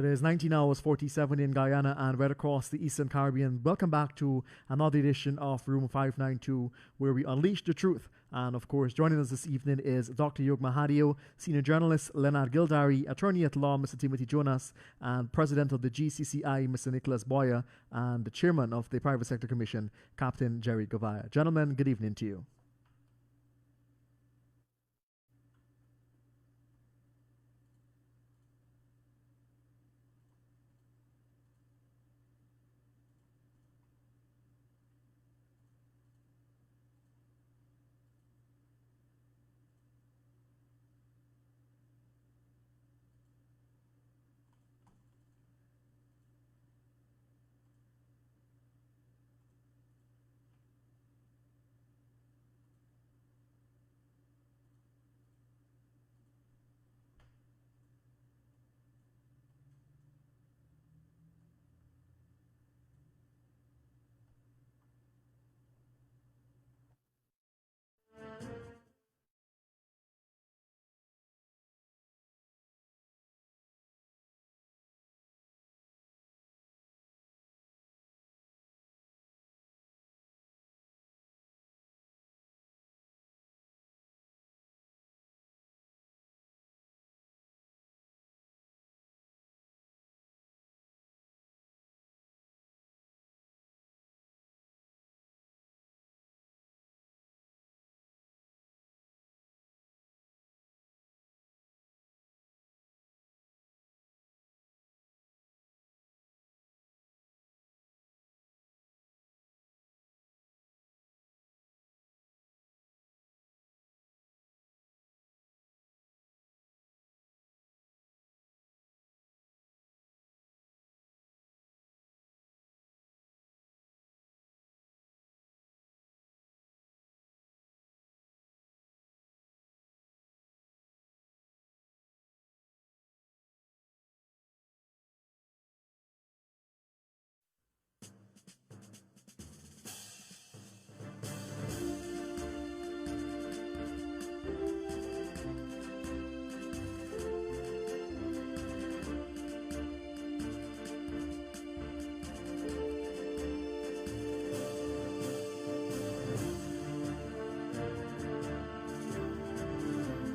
It is 19 hours 47 in Guyana and right across the Eastern Caribbean. Welcome back to another edition of Room 592, where we unleash the truth. And of course, joining us this evening is Dr. Yog Mahadeo, senior journalist Leonard, Gildarie, attorney at law Mr. Timothy Jonas, and president of the GCCI Mr. Nicolas Boyer, and the chairman of the Private Sector Commission, Captain Gerry Gouveia. Gentlemen, good evening to you.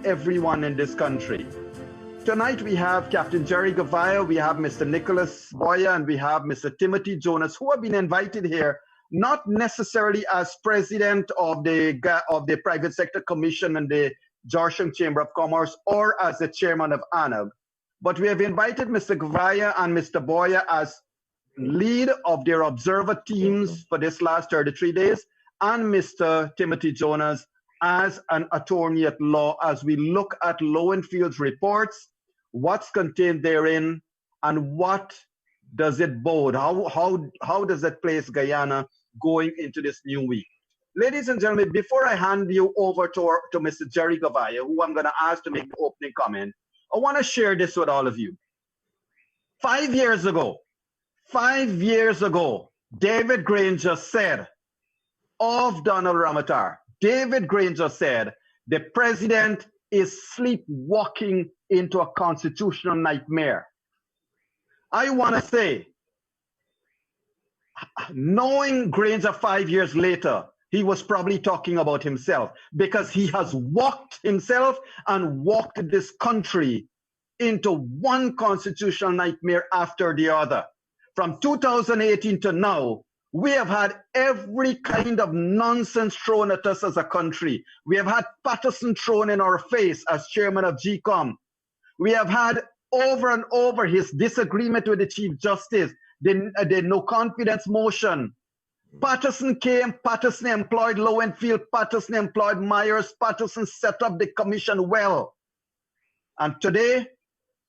Everyone in this country. Tonight we have Captain Gerry Gouveia, we have Mr. Nicolas Boyer, and we have Mr. Timothy Jonas, who have been invited here not necessarily as president of the Private Sector Commission and the Georgetown Chamber of Commerce or as the chairman of ANAB, but we have invited Mr. Gouveia and Mr. Boyer as lead of their observer teams for this last 33 days, and Mr. Timothy Jonas as an attorney at law, as we look at Lowenfield's reports, what's contained therein, and what does it bode? How does it place Guyana going into this new week? Ladies and gentlemen, before I hand you over to Mr. Gerry Gouveia, who I'm going to ask to make the opening comment, I want to share this with all of you. 5 years ago, David Granger said of Donald Ramotar, David Granger said, the president is sleepwalking into a constitutional nightmare. I want to say, knowing Granger 5 years later, he was probably talking about himself, because he has walked himself and walked this country into one constitutional nightmare after the other. From 2018 to now, we have had every kind of nonsense thrown at us as a country. We have had Patterson thrown in our face as chairman of GCOM. We have had over and over his disagreement with the Chief Justice, the no confidence motion. Patterson came, Patterson employed Lowenfield, Patterson employed Myers, Patterson set up the commission well. And today,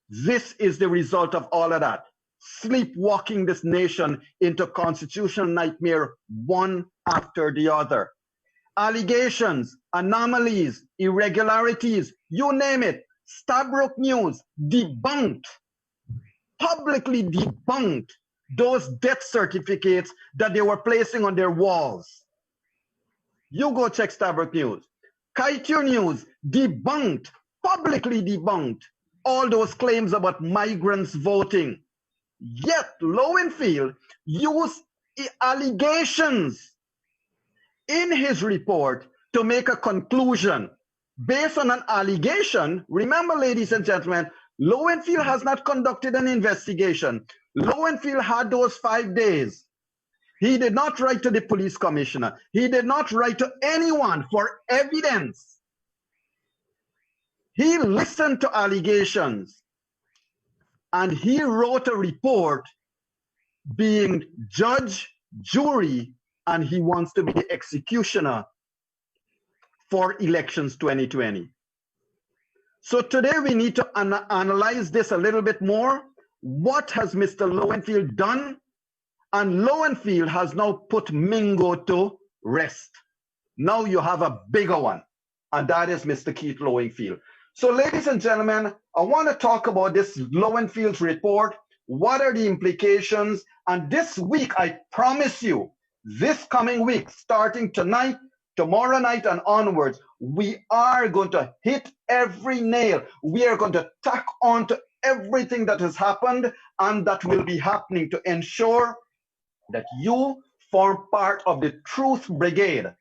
this is the result of all of that. Sleepwalking this nation into constitutional nightmare one after the other. Allegations, anomalies, irregularities, you name it. Stabroek News debunked, publicly debunked those death certificates that they were placing on their walls. You go check Stabroek News. Kaieteur News debunked, publicly debunked all those claims about migrants voting. Yet Lowenfield used allegations in his report to make a conclusion based on an allegation. Remember, ladies and gentlemen, Lowenfield has not conducted an investigation. Lowenfield had those 5 days. He did not write to the police commissioner. He did not write to anyone for evidence. He listened to allegations and he wrote a report being judge, jury, and he wants to be the executioner for elections 2020. So today we need to analyze this a little bit more. What has Mr. Lowenfield done? And Lowenfield has now put Mingo to rest. Now you have a bigger one, and that is Mr. Keith Lowenfield. So ladies and gentlemen, I want to talk about this Lowenfield's report. What are the implications? And this week, I promise you, this coming week, starting tonight, tomorrow night and onwards, we are going to hit every nail. We are going to tack on to everything that has happened and that will be happening to ensure that you form part of the truth brigade,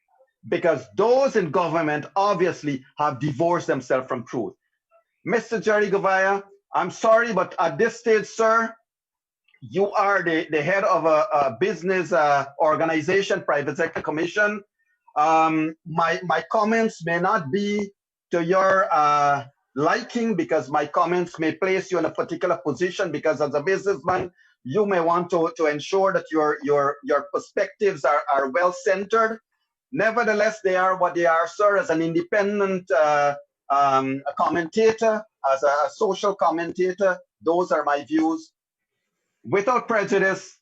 because those in government obviously have divorced themselves from truth. Mr. Gerry Gouveia, I'm sorry, but at this stage, sir, you are the head of a business organization, private sector commission. My comments may not be to your liking, because my comments may place you in a particular position, because as a businessman, you may want to ensure that your perspectives are well centered. Nevertheless, they are what they are, sir. As an independent commentator, as a social commentator, those are my views. Without prejudice,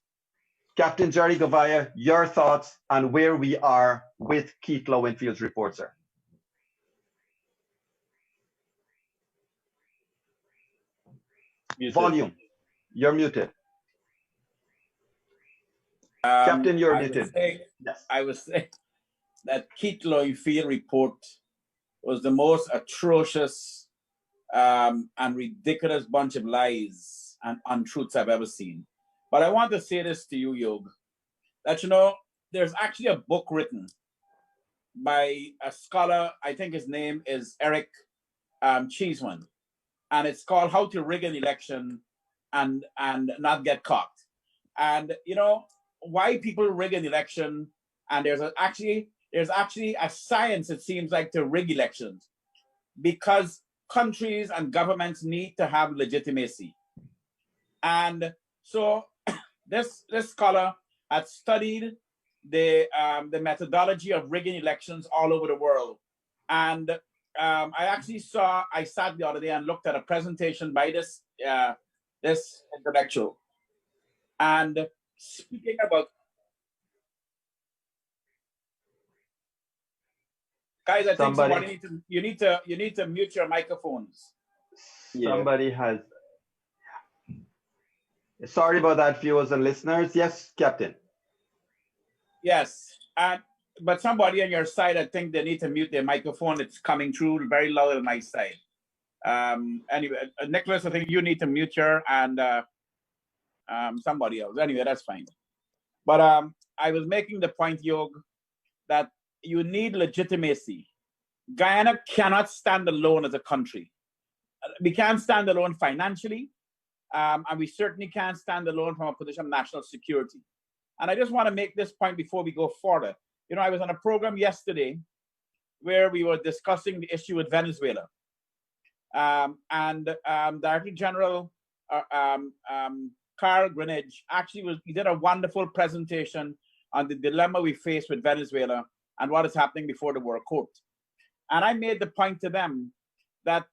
Captain Gerry Gouveia, your thoughts on where we are with Keith Lowenfield's report, sir. Muted. Volume, you're muted. Captain, you're muted. Yes. I would say that Keith Lowenfield report was the most atrocious and ridiculous bunch of lies and untruths I've ever seen. But I want to say this to you, Yog, that, you know, there's actually a book written by a scholar, I think his name is Eric Cheeseman, and it's called How to Rig an Election and Not Get Caught. And, you know, why people rig an election, and there's actually a science, it seems like, to rig elections, because countries and governments need to have legitimacy. And so this scholar had studied the methodology of rigging elections all over the world. And I sat the other day and looked at a presentation by this intellectual. And speaking about, guys, I think you need to mute your microphones. Somebody has. Sorry about that, viewers and listeners. Yes, Captain. Yes, but somebody on your side, I think they need to mute their microphone. It's coming through very loud on my side. Anyway, Nicholas, I think you need to mute your and somebody else. Anyway, that's fine. But I was making the point, Yog, that you need legitimacy. Guyana cannot stand alone as a country. We can't stand alone financially, and we certainly can't stand alone from a position of national security. And I just want to make this point before we go further. You know, I was on a program yesterday where we were discussing the issue with Venezuela. Director General Carl Greenidge actually he did a wonderful presentation on the dilemma we face with Venezuela and what is happening before the World Court. And I made the point to them that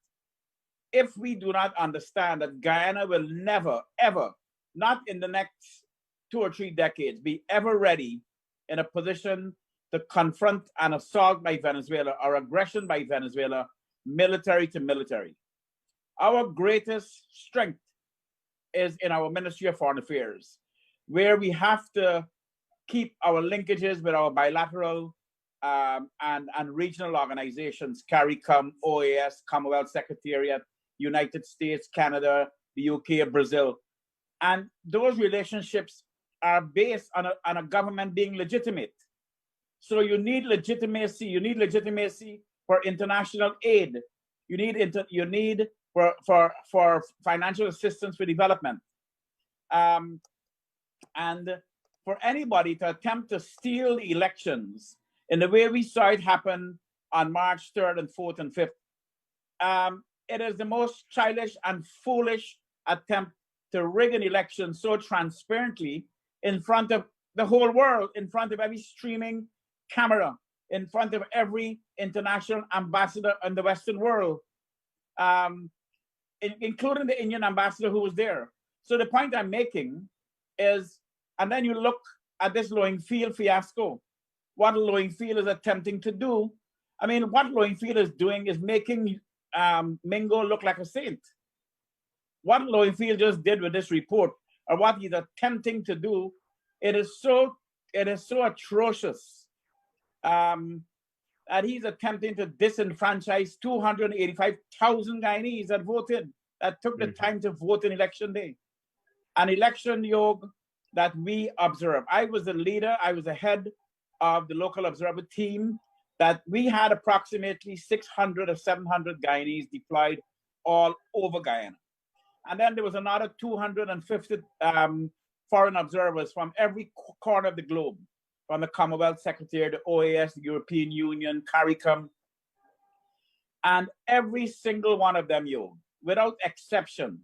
if we do not understand that Guyana will never, ever, not in the next 2 or 3 decades, be ever ready in a position to confront an assault by Venezuela or aggression by Venezuela, military to military. Our greatest strength is in our Ministry of Foreign Affairs, where we have to keep our linkages with our bilateral and regional organizations, CARICOM, OAS, Commonwealth Secretariat, United States, Canada, the UK, Brazil. And those relationships are based on a government being legitimate. So you need legitimacy. You need legitimacy for international aid. You need for financial assistance for development. And for anybody to attempt to steal the elections in the way we saw it happen on March 3rd and 4th and 5th, it is the most childish and foolish attempt to rig an election so transparently in front of the whole world, in front of every streaming camera, in front of every international ambassador in the Western world, including the Indian ambassador who was there. So the point I'm making is, and then you look at this Lowenfield fiasco, what Lowenfield is attempting to do. I mean, what Lowenfield is doing is making Mingo look like a saint. What Lowenfield just did with this report, or what he's attempting to do, it is so atrocious that he's attempting to disenfranchise 285,000 Guyanese that voted, that took the time to vote in election day. An election, Yog, that we observed. I was the leader, I was the head of the local observer team, that we had approximately 600 or 700 Guyanese deployed all over Guyana. And then there was another 250 foreign observers from every corner of the globe, from the Commonwealth Secretary, the OAS, the European Union, CARICOM. And every single one of them, Yog, without exception,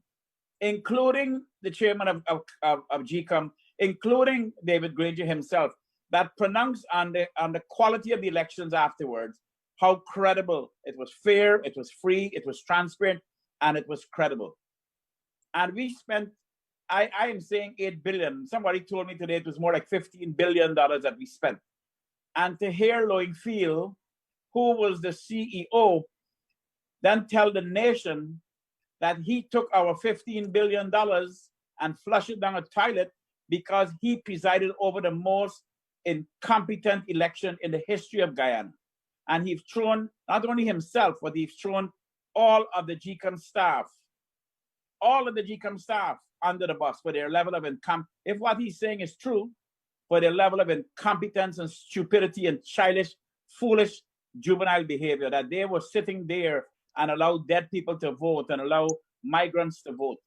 including the chairman of GCOM, including David Granger himself, that pronounced on the quality of the elections afterwards, how credible it was. Fair, it was free, it was transparent, and it was credible. And we spent, I am saying 8 billion. Somebody told me today it was more like $15 billion that we spent. And to hear Lowenfield, who was the CEO, then tell the nation that he took our $15 billion and flushed it down a toilet because he presided over the most incompetent election in the history of Guyana. And he's thrown not only himself, but he's thrown all of the GCOM staff under the bus for their level of if what he's saying is true, for their level of incompetence and stupidity and childish, foolish, juvenile behavior, that they were sitting there and allow dead people to vote and allow migrants to vote.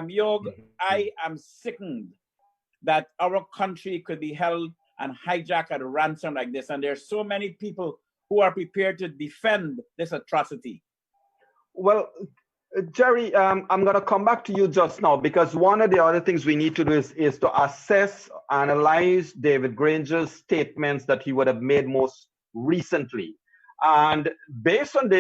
Yog, I am sickened that our country could be held and hijacked at a ransom like this. And there's so many people who are prepared to defend this atrocity. Well, Gerry, I'm going to come back to you just now, because one of the other things we need to do is to assess, analyze David Granger's statements that he would have made most recently. And based on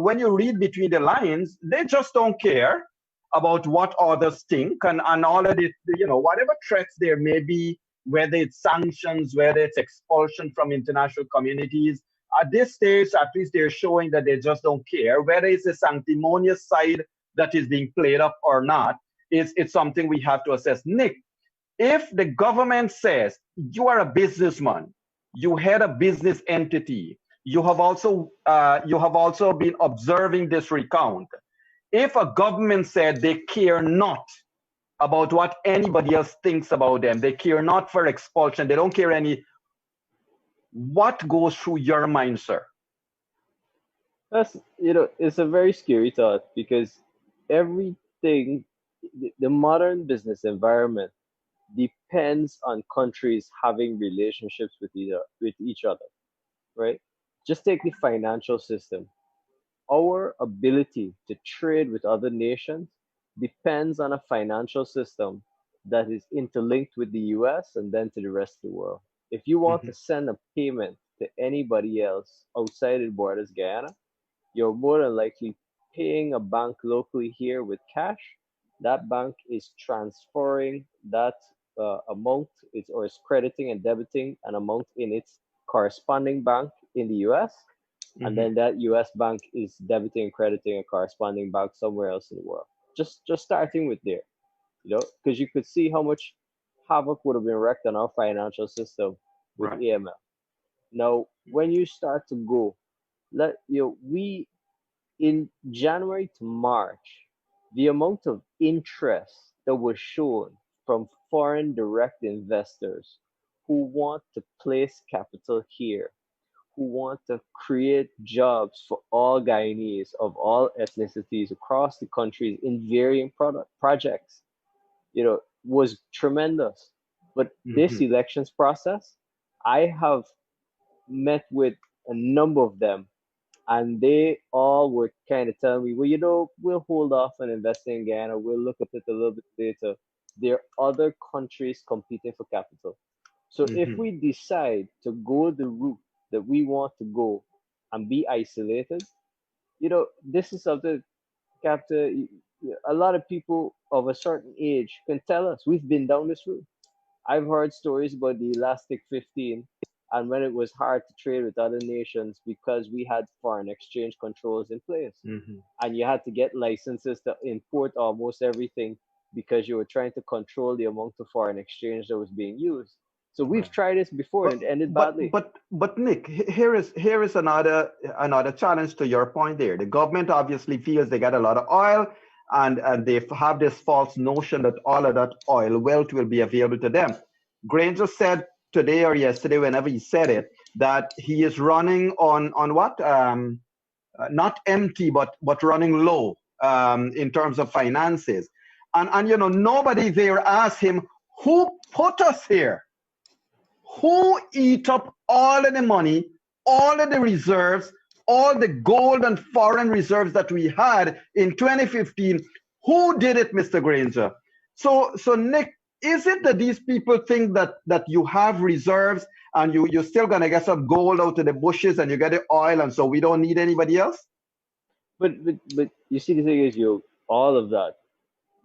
when you read between the lines, they just don't care about what others think, and all of it, whatever threats there may be, whether it's sanctions, whether it's expulsion from international communities. At this stage, at least they're showing that they just don't care. Whether it's a sanctimonious side that is being played up or not, it's something we have to assess. Nick, if the government says you are a businessman, you had a business entity, you have also been observing this recount. If a government said they care not about what anybody else thinks about them, they care not for expulsion, they don't care what goes through your mind, sir? That's, it's a very scary thought, because everything, the modern business environment depends on countries having relationships with each other, right? Just take the financial system. Our ability to trade with other nations depends on a financial system that is interlinked with the US and then to the rest of the world. If you want to send a payment to anybody else outside the borders, Guyana, you're more than likely paying a bank locally here with cash. That bank is transferring that amount, or is crediting and debiting an amount in its corresponding bank in the US. And then that US bank is debiting and crediting a corresponding bank somewhere else in the world. Just starting with there, because you could see how much havoc would have been wreaked on our financial system with AML. Now, when you start to go, in January to March, the amount of interest that was shown from foreign direct investors who want to place capital here, who want to create jobs for all Guyanese of all ethnicities across the country in varying projects, was tremendous. But this Mhm. elections process, I have met with a number of them, and they all were kind of telling me, well, we'll hold off on investing in Guyana. We'll look at it a little bit later. There are other countries competing for capital. So if Mhm. we decide to go the route that we want to go and be isolated, this is something, Captain, a lot of people of a certain age can tell us we've been down this route. I've heard stories about the Elastic 15 and when it was hard to trade with other nations because we had foreign exchange controls in place. Mhm. And you had to get licenses to import almost everything because you were trying to control the amount of foreign exchange that was being used. So we've tried this before and it ended badly. But Nick, here is another challenge to your point there. The government obviously feels they got a lot of oil, and they have this false notion that all of that oil wealth will be available to them. Granger said today or yesterday, whenever he said it, that he is running on what? Not empty, but running low in terms of finances. And nobody there asked him who put us here, who eat up all of the money, all of the reserves, all the gold and foreign reserves that we had in 2015. Who did it, Mr. Granger? So Nick, is it that these people think that you have reserves and you're still gonna get some gold out of the bushes and you get the oil, and so we don't need anybody else? But you see, the thing is, all of that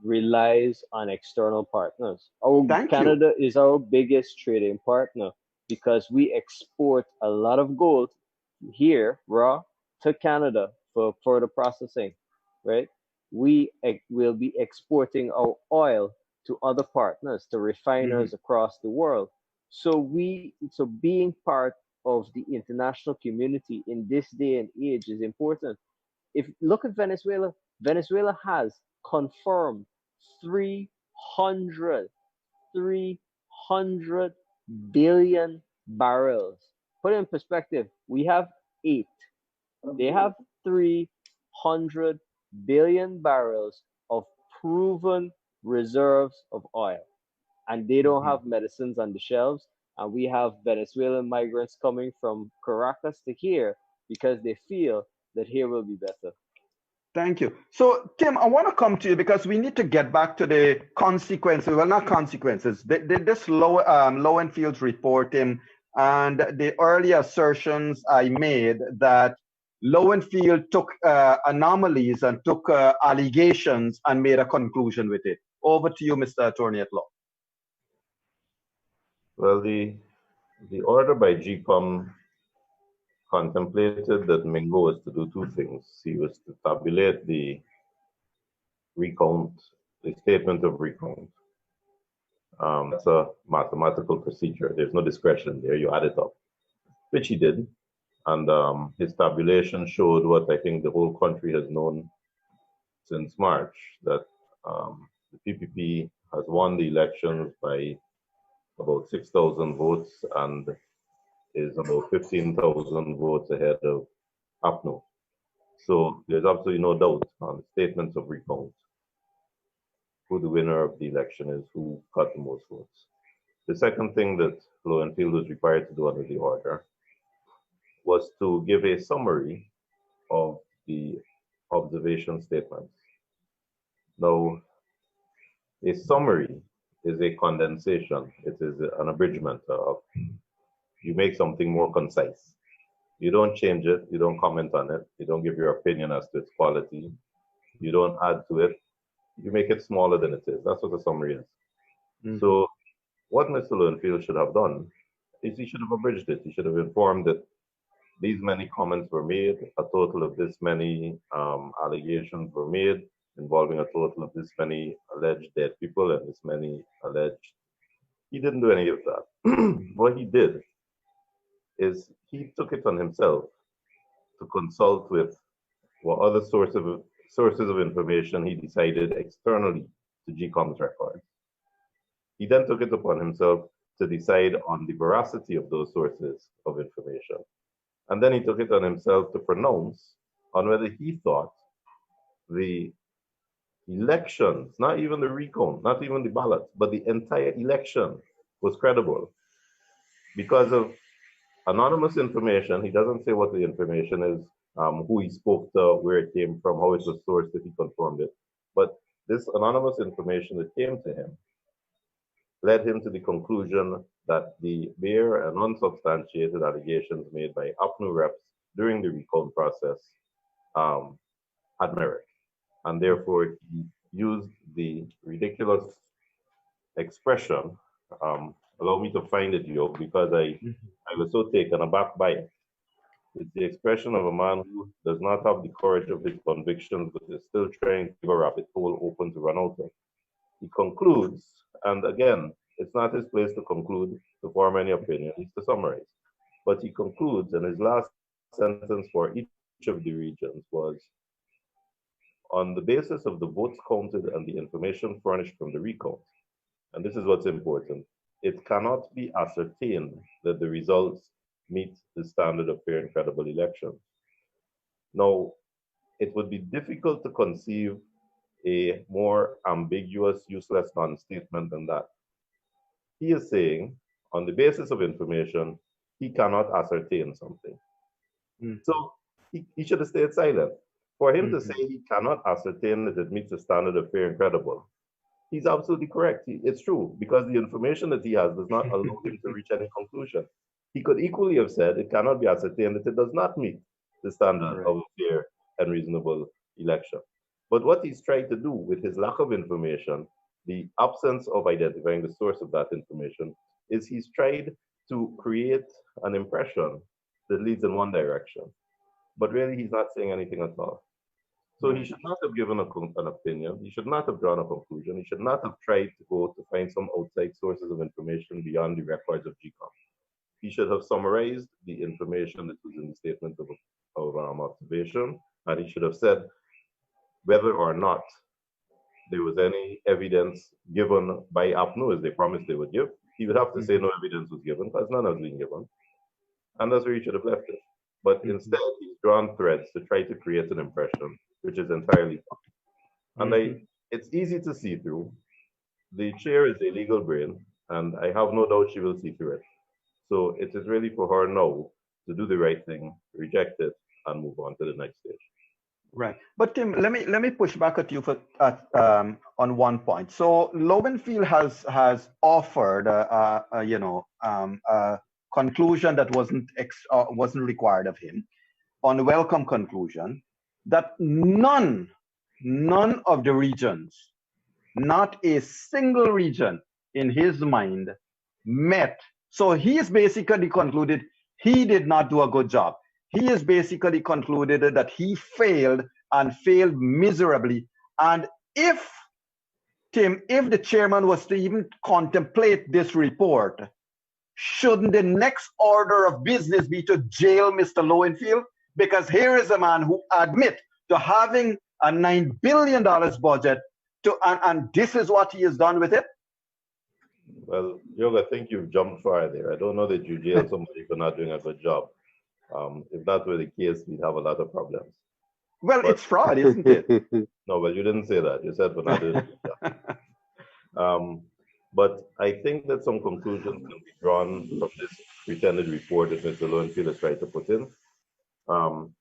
relies on external partners. Thank you. Canada is our biggest trading partner because we export a lot of gold here, raw, to Canada for further processing, right? We will be exporting our oil to other partners, to Mhm. refiners across the world. So being part of the international community in this day and age is important. If look at Venezuela, Venezuela has confirmed 300, 300 billion barrels. Put it in perspective, we have 8. They have 300 billion barrels of proven reserves of oil. And they don't Mhm. have medicines on the shelves. And we have Venezuelan migrants coming from Caracas to here because they feel that here will be better. Thank you. So, Tim, I want to come to you because we need to get back to the consequences. Well, not consequences. This Lowenfield's report, Tim, and the early assertions I made that Lowenfield took anomalies and took allegations and made a conclusion with it. Over to you, Mr. Attorney at Law. Well, the order by GCOM contemplated that Mingo was to do two things. He was to tabulate the recount, the statement of recount. It's a mathematical procedure. There's no discretion there. You add it up, which he did. And his tabulation showed what I think the whole country has known since March, that the PPP has won the elections by about 6,000 votes and is about 15,000 votes ahead of APNO. So there's absolutely no doubt on statements of recount who the winner of the election is, who got the most votes. The second thing that Lowenfield was required to do under the order was to give a summary of the observation statements. Now, a summary is a condensation. It is an abridgment of, you make something more concise. You don't change it, you don't comment on it, you don't give your opinion as to its quality, you don't add to it, you make it smaller than it is. That's what a summary is. Mhm. So what Mr. Lowenfield should have done is he should have abridged it. He should have informed that these many comments were made, a total of this many allegations were made involving a total of this many alleged dead people and this many alleged. He didn't do any of that. What he did is he took it on himself to consult with what other sources of information he decided externally to GCOM's records. He then took it upon himself to decide on the veracity of those sources of information. And then he took it on himself to pronounce on whether he thought the elections, not even the recount, not even the ballots, but the entire election was credible because of anonymous information. He doesn't say what the information is, who he spoke to, where it came from, how it was sourced, if he confirmed it. But this anonymous information that came to him led him to the conclusion that the bare and unsubstantiated allegations made by APNU reps during the recount process had merit. And therefore, he used the ridiculous expression, allow me to find it, Yog, because I was so taken aback by it. It's the expression of a man who does not have the courage of his convictions, but is still trying to keep a rabbit hole open to run out of. He concludes, and again, it's not his place to conclude, to form any opinion, it's to summarize. But he concludes, and his last sentence for each of the regions was, on the basis of the votes counted and the information furnished from the recount, and this is what's important, it cannot be ascertained that the results meet the standard of fair and credible election. Now, it would be difficult to conceive a more ambiguous, useless non-statement than that. He is saying, on the basis of information, he cannot ascertain something. So he should have stayed silent. For him to say he cannot ascertain that it meets the standard of fair and credible, he's absolutely correct. It's true, because the information that he has does not allow him to reach any conclusion. He could equally have said it cannot be ascertained that it does not meet the standard of a fair and reasonable election. But what he's trying to do with his lack of information, the absence of identifying the source of that information, is he's tried to create an impression that leads in one direction. But really, he's not saying anything at all. So he should not have given an opinion. He should not have drawn a conclusion. He should not have tried to go to find some outside sources of information beyond the records of GCOM. He should have summarized the information that was in the statement of observation, and he should have said whether or not there was any evidence given by APNU as they promised they would give. He would have to say no evidence was given because none has been given. And that's where he should have left it. But instead, he's drawn threads to try to create an impression, which is entirely false. And it's easy to see through. The chair is a legal brain, and I have no doubt she will see through it. So it is really for her now to do the right thing, reject it, and move on to the next stage. Right, but Tim, let me push back at you on one point. So Lowenfield has offered a conclusion that wasn't required of him, unwelcome conclusion, that none of the regions, not a single region in his mind, met. So he's basically concluded he did not do a good job. He has basically concluded that he failed and failed miserably. And if the chairman was to even contemplate this report, shouldn't the next order of business be to jail Mr. Lowenfield? Because here is a man who admits to having a $9 billion budget, and this is what he has done with it. Well, Yog, I think you've jumped far there. I don't know that you jail somebody for not doing a good job. If that were the case, we'd have a lot of problems. Well, it's fraud, isn't it? No, well, you didn't say that. You said for not doing a good job. But I think that some conclusions can be drawn from this pretended report that Mr. Lowenfield is trying to put in.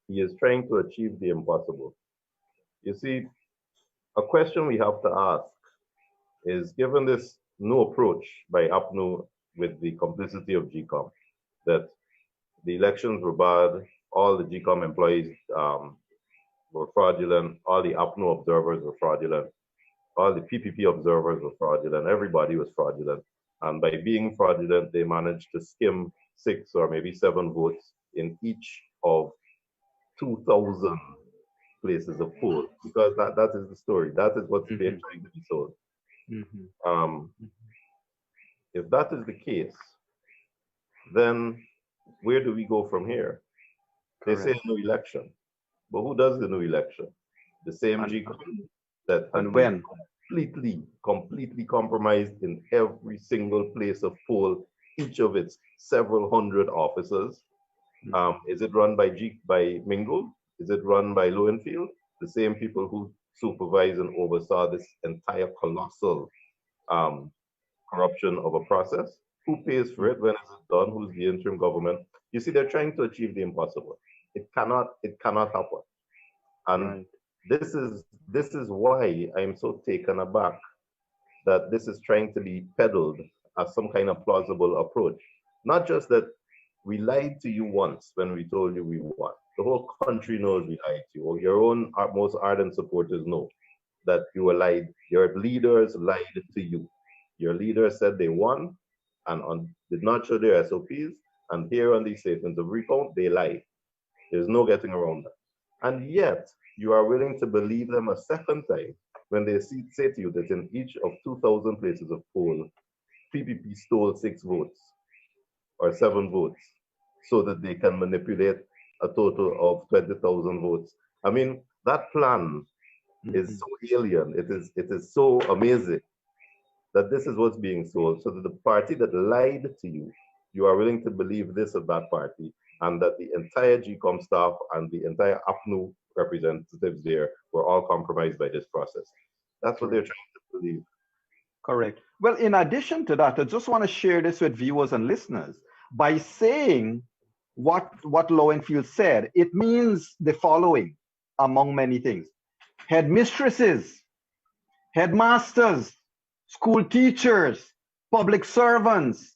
He is trying to achieve the impossible. You see, a question we have to ask is, given this new approach by APNU with the complicity of GCOM, that the elections were bad, all the GCOM employees were fraudulent, all the APNU observers were fraudulent, all the PPP observers were fraudulent, everybody was fraudulent. And by being fraudulent, they managed to skim 6 or maybe 7 votes in each of 2,000 places of poll, because that is the story. That is what's trying to be sold. If that is the case, then where do we go from here? They say a new election, but who does the new election? The same GCOM that and when? completely compromised in every single place of poll, each of its several hundred officers. Is it run by Mingle? Is it run by Lowenfield? The same people who supervise and oversaw this entire colossal corruption of a process. Who pays for it? When is it done? Who's the interim government? You see, they're trying to achieve the impossible. It cannot happen. And this is why I'm so taken aback that this is trying to be peddled as some kind of plausible approach. Not just that we lied to you once when we told you we won. The whole country knows we lied to you. Or your own most ardent supporters know that you were lied. Your leaders lied to you. Your leaders said they won and did not show their SOPs. And here on these statements of recount, they lied. There's no getting around that. And yet, you are willing to believe them a second time when they say to you that in each of 2,000 places of poll, PPP stole 6 votes or 7 votes so that they can manipulate a total of 20,000 votes. I mean, that plan is so alien. It is so amazing that this is what's being sold, so that the party that lied to you, you are willing to believe this of that party, and that the entire GCOM staff and the entire APNU representatives there were all compromised by this process. That's what they're trying to believe. Correct. Well, in addition to that, I just want to share this with viewers and listeners. By saying what Lowenfield said, it means the following, among many things. Headmistresses, headmasters, school teachers, public servants,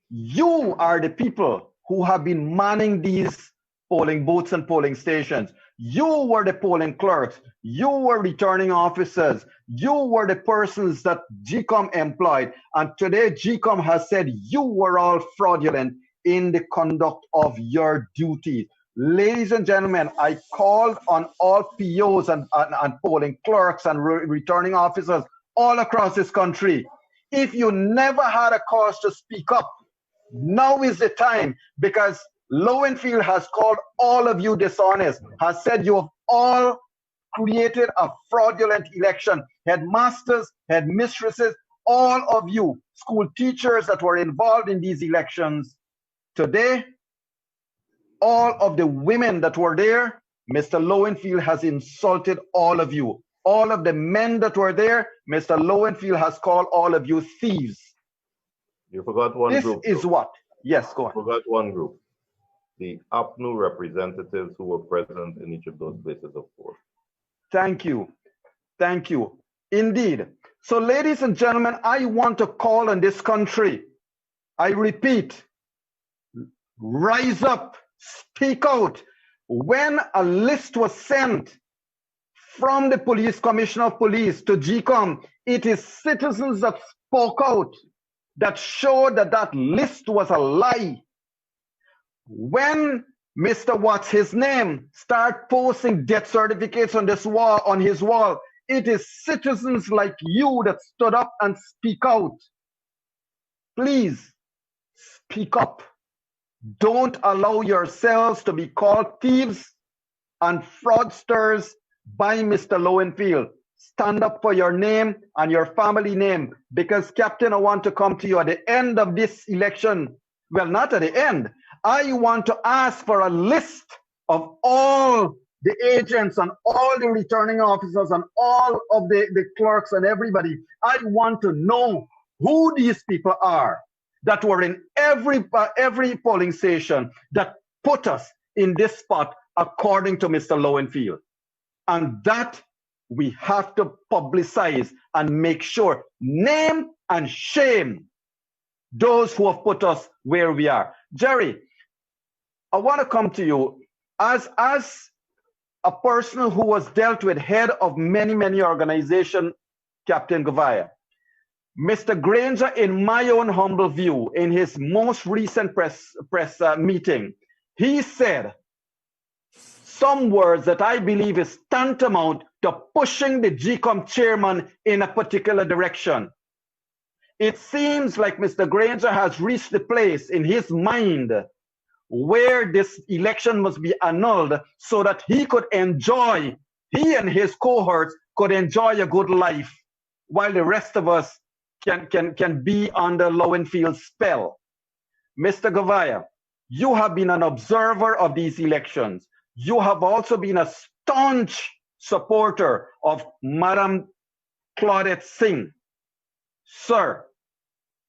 you are the people who have been manning these polling booths and polling stations. You were the polling clerks. You were returning officers. You were the persons that GCOM employed. And today GCOM has said you were all fraudulent in the conduct of your duties. Ladies and gentlemen, I called on all POs and polling clerks and returning officers all across this country. If you never had a cause to speak up, now is the time, because Lowenfield has called all of you dishonest, has said you have all created a fraudulent election. Headmasters, headmistresses, all of you, school teachers that were involved in these elections. Today, all of the women that were there, Mr. Lowenfield has insulted all of you. All of the men that were there, Mr. Lowenfield has called all of you thieves. You forgot one group. This is what? Yes, go on. You forgot one group. The APNU representatives who were present in each of those places of poll. Thank you. Thank you. Indeed. So, ladies and gentlemen, I want to call on this country. I repeat, rise up, speak out. When a list was sent from the police commissioner of police to GCOM, it is citizens that spoke out that showed that that list was a lie. When Mr. What's his name start posting death certificates on this wall, on his wall, it is citizens like you that stood up and speak out. Please speak up. Don't allow yourselves to be called thieves and fraudsters by Mr. Lowenfield. Stand up for your name and your family name, because, Captain, I want to come to you at the end of this election. Well, not at the end. I want to ask for a list of all the agents and all the returning officers and all of the clerks and everybody. I want to know who these people are that were in every polling station that put us in this spot according to Mr. Lowenfield. And that we have to publicize and make sure, name and shame those who have put us where we are. Gerry, I want to come to you as a person who was dealt with head of many organizations, Captain Gouveia. Mr. Granger, in my own humble view, in his most recent press meeting, he said some words that I believe is tantamount to pushing the GCOM chairman in a particular direction. It seems like Mr. Granger has reached the place in his mind where this election must be annulled so that he could enjoy, he and his cohorts could enjoy a good life while the rest of us can be under Lowenfield's spell. Mr. Gouveia, you have been an observer of these elections. You have also been a staunch supporter of Madam Claudette Singh. Sir,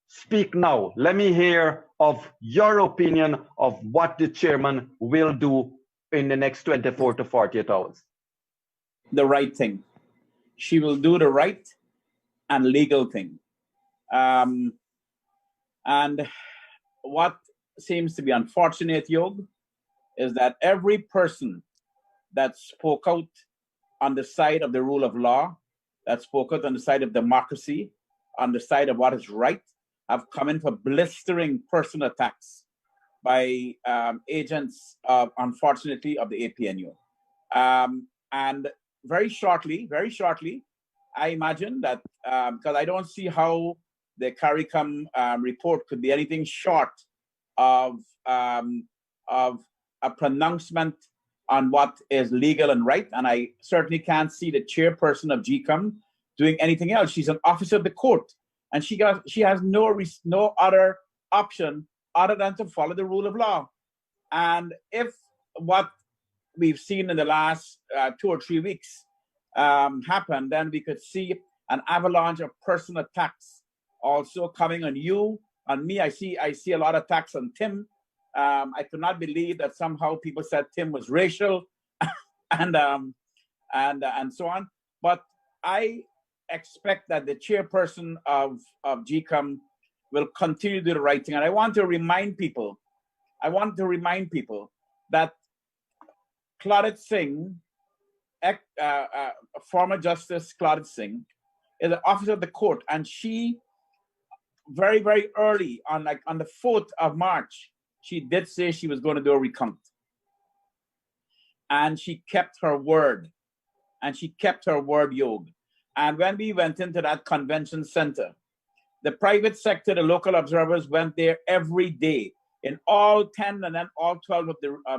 speak now. Let me hear of your opinion of what the chairman will do in the next 24 to 48 hours. The right thing. She will do the right and legal thing. And what seems to be unfortunate, Yog, is that every person that spoke out on the side of the rule of law, that spoke out on the side of democracy, on the side of what is right, have come in for blistering personal attacks by agents, unfortunately, of the APNU. And very shortly, I imagine that, because I don't see how the CARICOM report could be anything short of a pronouncement on what is legal and right, and I certainly can't see the chairperson of GCOM doing anything else. She's an officer of the court, and she has no other option other than to follow the rule of law. And if what we've seen in the last 2 or 3 weeks happen, then we could see an avalanche of personal attacks also coming on you, on me. I see a lot of attacks on Tim. I could not believe that somehow people said Tim was racial, and so on. But I expect that the chairperson of GCOM will continue to do the right thing. And I want to remind people that Claudette Singh, former Justice Claudette Singh, is an officer of the court, and she very, very early on the 4th of March, she did say she was going to do a recount. And she kept her word. Yog. And when we went into that convention center, the private sector, the local observers went there every day. In all 10 and then all 12 of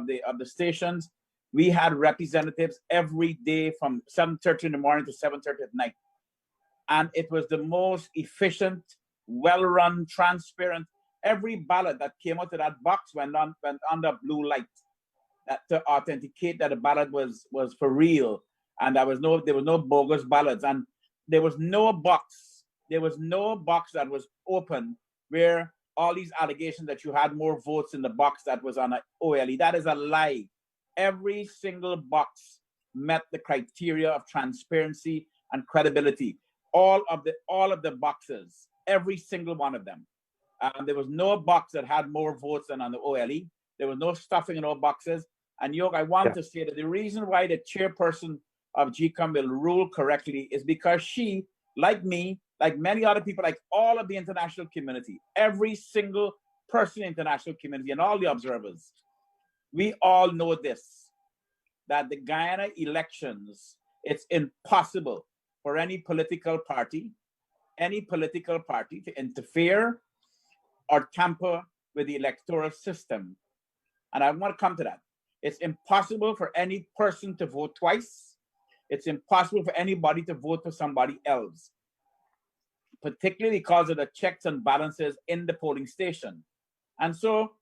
the stations, we had representatives every day from 7:30 in the morning to 7:30 at night. And it was the most efficient, well-run, transparent. Every ballot that came out of that box went under blue light, that to authenticate that the ballot was for real, and there was no bogus ballots, and there was no box that was open where all these allegations that you had more votes in the box that was on an OLE. That is a lie. Every single box met the criteria of transparency and credibility. All of the boxes, every single one of them. There was no box that had more votes than on the OLE. There was no stuffing in all boxes. And Yog, I want to say that the reason why the chairperson of GCOM will rule correctly is because she, like me, like many other people, like all of the international community, every single person in the international community and all the observers, we all know this, that the Guyana elections, it's impossible for any political party to interfere or tamper with the electoral system. And I want to come to that. It's impossible for any person to vote twice. It's impossible for anybody to vote for somebody else, particularly because of the checks and balances in the polling station. And so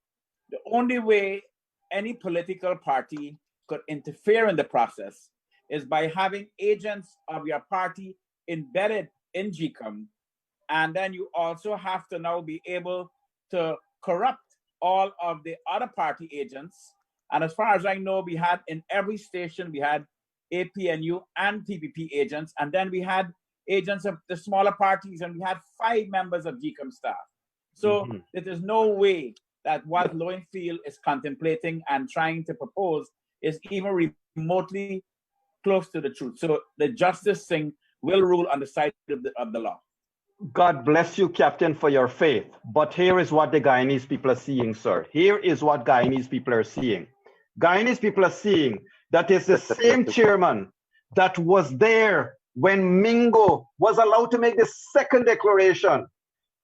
the only way any political party could interfere in the process is by having agents of your party embedded in GCOM. And then you also have to now be able to corrupt all of the other party agents. And as far as I know, we had in every station, we had APNU and PPP agents, and then we had agents of the smaller parties, and we had 5 members of GCOM staff. So there is no way that what Lowenfield is contemplating and trying to propose is even remotely close to the truth. So the justice thing will rule on the side of the law. God bless you, Captain, for your faith. But here is what the Guyanese people are seeing, sir. Here is what Guyanese people are seeing. Guyanese people are seeing that it's the same chairman that was there when Mingo was allowed to make the second declaration.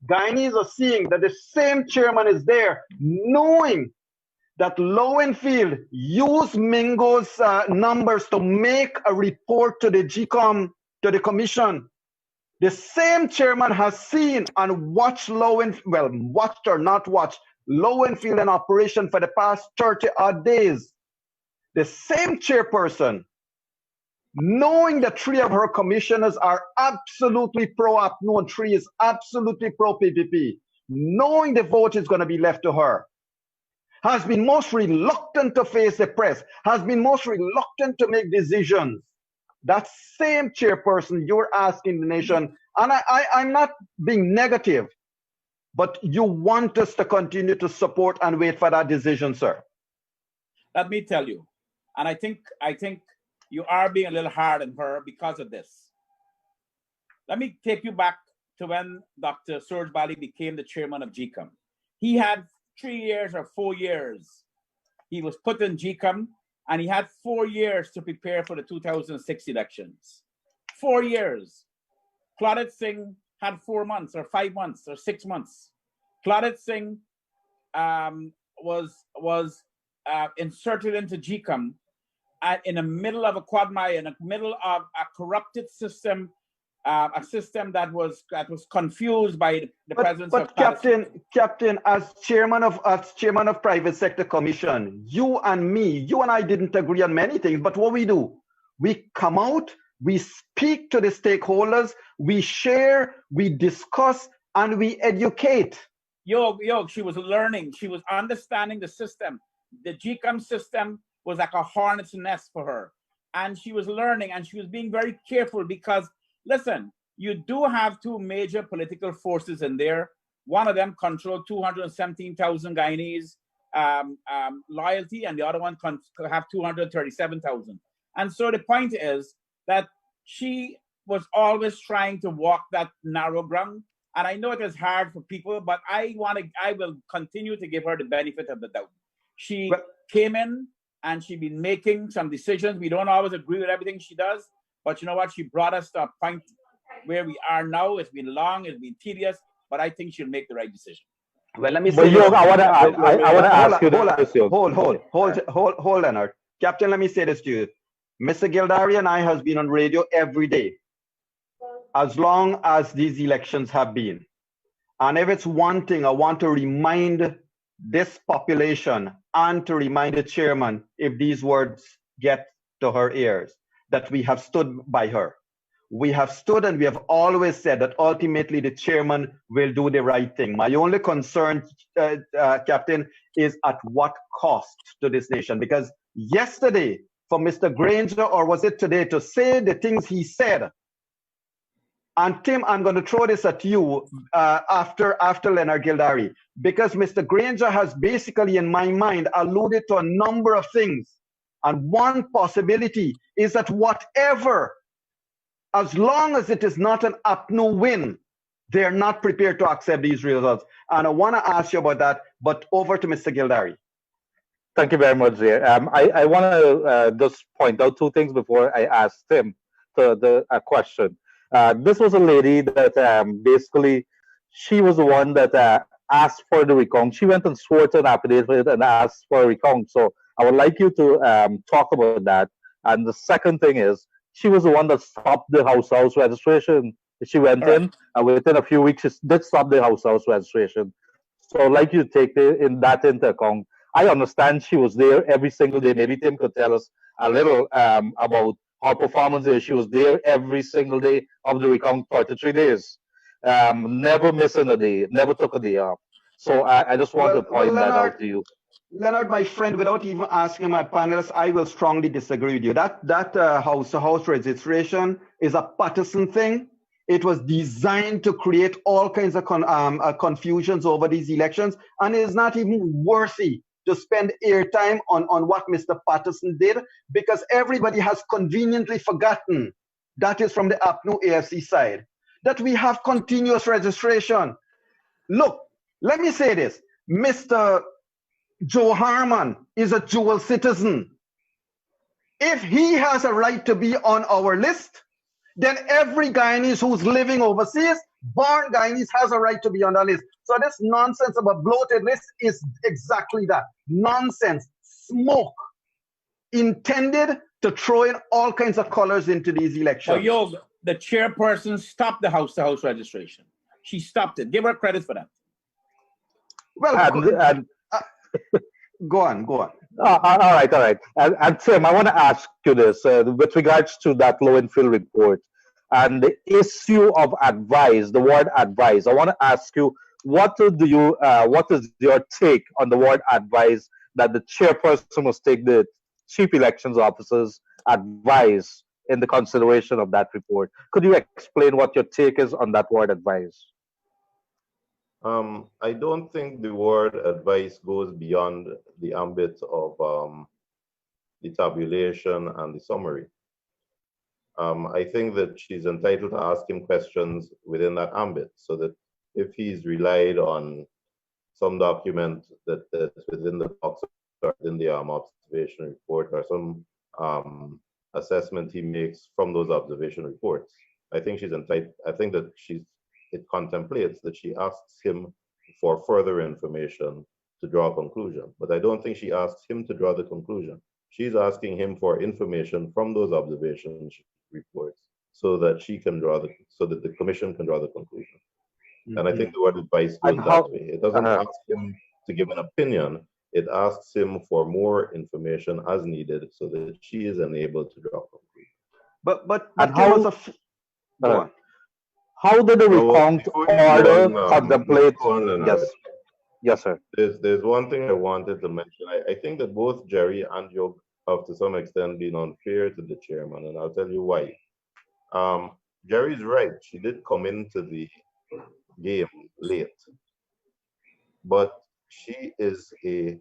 Guyanese are seeing that the same chairman is there, knowing that Lowenfield used Mingo's numbers to make a report to the GCOM to the commission. The same chairman has seen and watched watched or not watched Lowenfield in operation for the past 30 odd days. The same chairperson, knowing that 3 of her commissioners are absolutely pro-APNU and 3 is absolutely pro-PPP, knowing the vote is going to be left to her, has been most reluctant to face the press, has been most reluctant to make decisions. That same chairperson, you're asking the nation, and I'm not being negative, but you want us to continue to support and wait for that decision, sir. Let me tell you, and I think you are being a little hard on her because of this. Let me take you back to when Dr. Surge Bali became the chairman of GCOM. He had 3 years or 4 years. He was put in GCOM, and he had 4 years to prepare for the 2006 elections. 4 years. Claudette Singh had 4 months or 5 months or 6 months. Claudette Singh was inserted into GCOM in the middle of a quagmire, in the middle of a corrupted system, a system that was confused by the presence of Captain, as chairman of private sector commission, you and I didn't agree on many things, but what we do, we come out, we speak to the stakeholders, we share, we discuss, and we educate. Yog, she was learning, she was understanding the system. The GCOM system was like a hornet's nest for her, and she was learning, and she was being very careful because, listen, you do have 2 major political forces in there. One of them controlled 217,000 Guyanese loyalty, and the other one have 237,000. And so the point is that she was always trying to walk that narrow ground. And I know it is hard for people, but I will continue to give her the benefit of the doubt. She came in and she's been making some decisions. We don't always agree with everything she does, but you know what? She brought us to a point where we are now. It's been long, it's been tedious, but I think she'll make the right decision. Well, let me say this. I want to ask you. Hold, Leonard. Captain, let me say this to you. Mr. Gildarie and I has been on radio every day, as long as these elections have been. And if it's one thing, I want to remind this population and to remind the chairman, if these words get to her ears, that we have stood by her. We have stood and we have always said that ultimately the chairman will do the right thing. My only concern, Captain, is at what cost to this nation? Because yesterday, for Mr. Granger, or was it today, to say the things he said, and Tim, I'm going to throw this at you after Leonard Gildarie, because Mr. Granger has basically, in my mind, alluded to a number of things. And one possibility is that whatever, as long as it is not an APNU win, they're not prepared to accept these results. And I want to ask you about that, but over to Mr. Gildarie. Thank you very much, Zia. I want to just point out 2 things before I ask Tim a question. This was a lady that basically, she was the one that asked for the recount. She went and swore to an affidavit and asked for a recount. So I would like you to talk about that. And the second thing is, she was the one that stopped the house registration. She went in, and within a few weeks, she did stop the house registration. So I'd like you to take that into account. I understand she was there every single day. Maybe Tim could tell us a little about her performance there. She was there every single day of the recount, 33 days. Never missing a day, never took a day off. So I just want to point that out to you. Leonard, my friend, without even asking my panelists, I will strongly disagree with you. That house registration is a partisan thing. It was designed to create all kinds of confusions over these elections, and it is not even worthy to spend airtime on what Mr. Patterson did, because everybody has conveniently forgotten, that is from the APNU AFC side, that we have continuous registration. Look, let me say this. Mr. Joe Harman is a dual citizen. If he has a right to be on our list, then every Guyanese who's living overseas, born Guyanese, has a right to be on the list. So this nonsense of a bloated list is exactly that. Nonsense, smoke, intended to throw in all kinds of colors into these elections. So the chairperson stopped the house-to-house registration. She stopped it. Give her credit for that. Well, And go on, go on. all right. And Tim, I want to ask you this with regards to that Lowenfield report and the issue of advice, the word advice. I want to ask you, what is your take on the word advice that the chairperson must take the chief elections officer's advice in the consideration of that report? Could you explain what your take is on that word advice? I don't think the word advice goes beyond the ambit of the tabulation and the summary. I think that she's entitled to ask him questions within that ambit, so that if he's relied on some document that's within the box or within the observation report, or some assessment he makes from those observation reports, I think she's entitled. I think that it contemplates that she asks him for further information to draw a conclusion. But I don't think she asks him to draw the conclusion. She's asking him for information from those observation reports so that so that the commission can draw the conclusion. Mm-hmm. And I think the word advice goes that way. It doesn't ask him to give an opinion. It asks him for more information as needed so that she is enabled to draw a conclusion. But go on. How did the recount order contemplate? Yes, sir. There's one thing I wanted to mention. I think that both Gerry and Yog have to some extent been unfair to the chairman, and I'll tell you why. Gerry's right. She did come into the game late, but she's a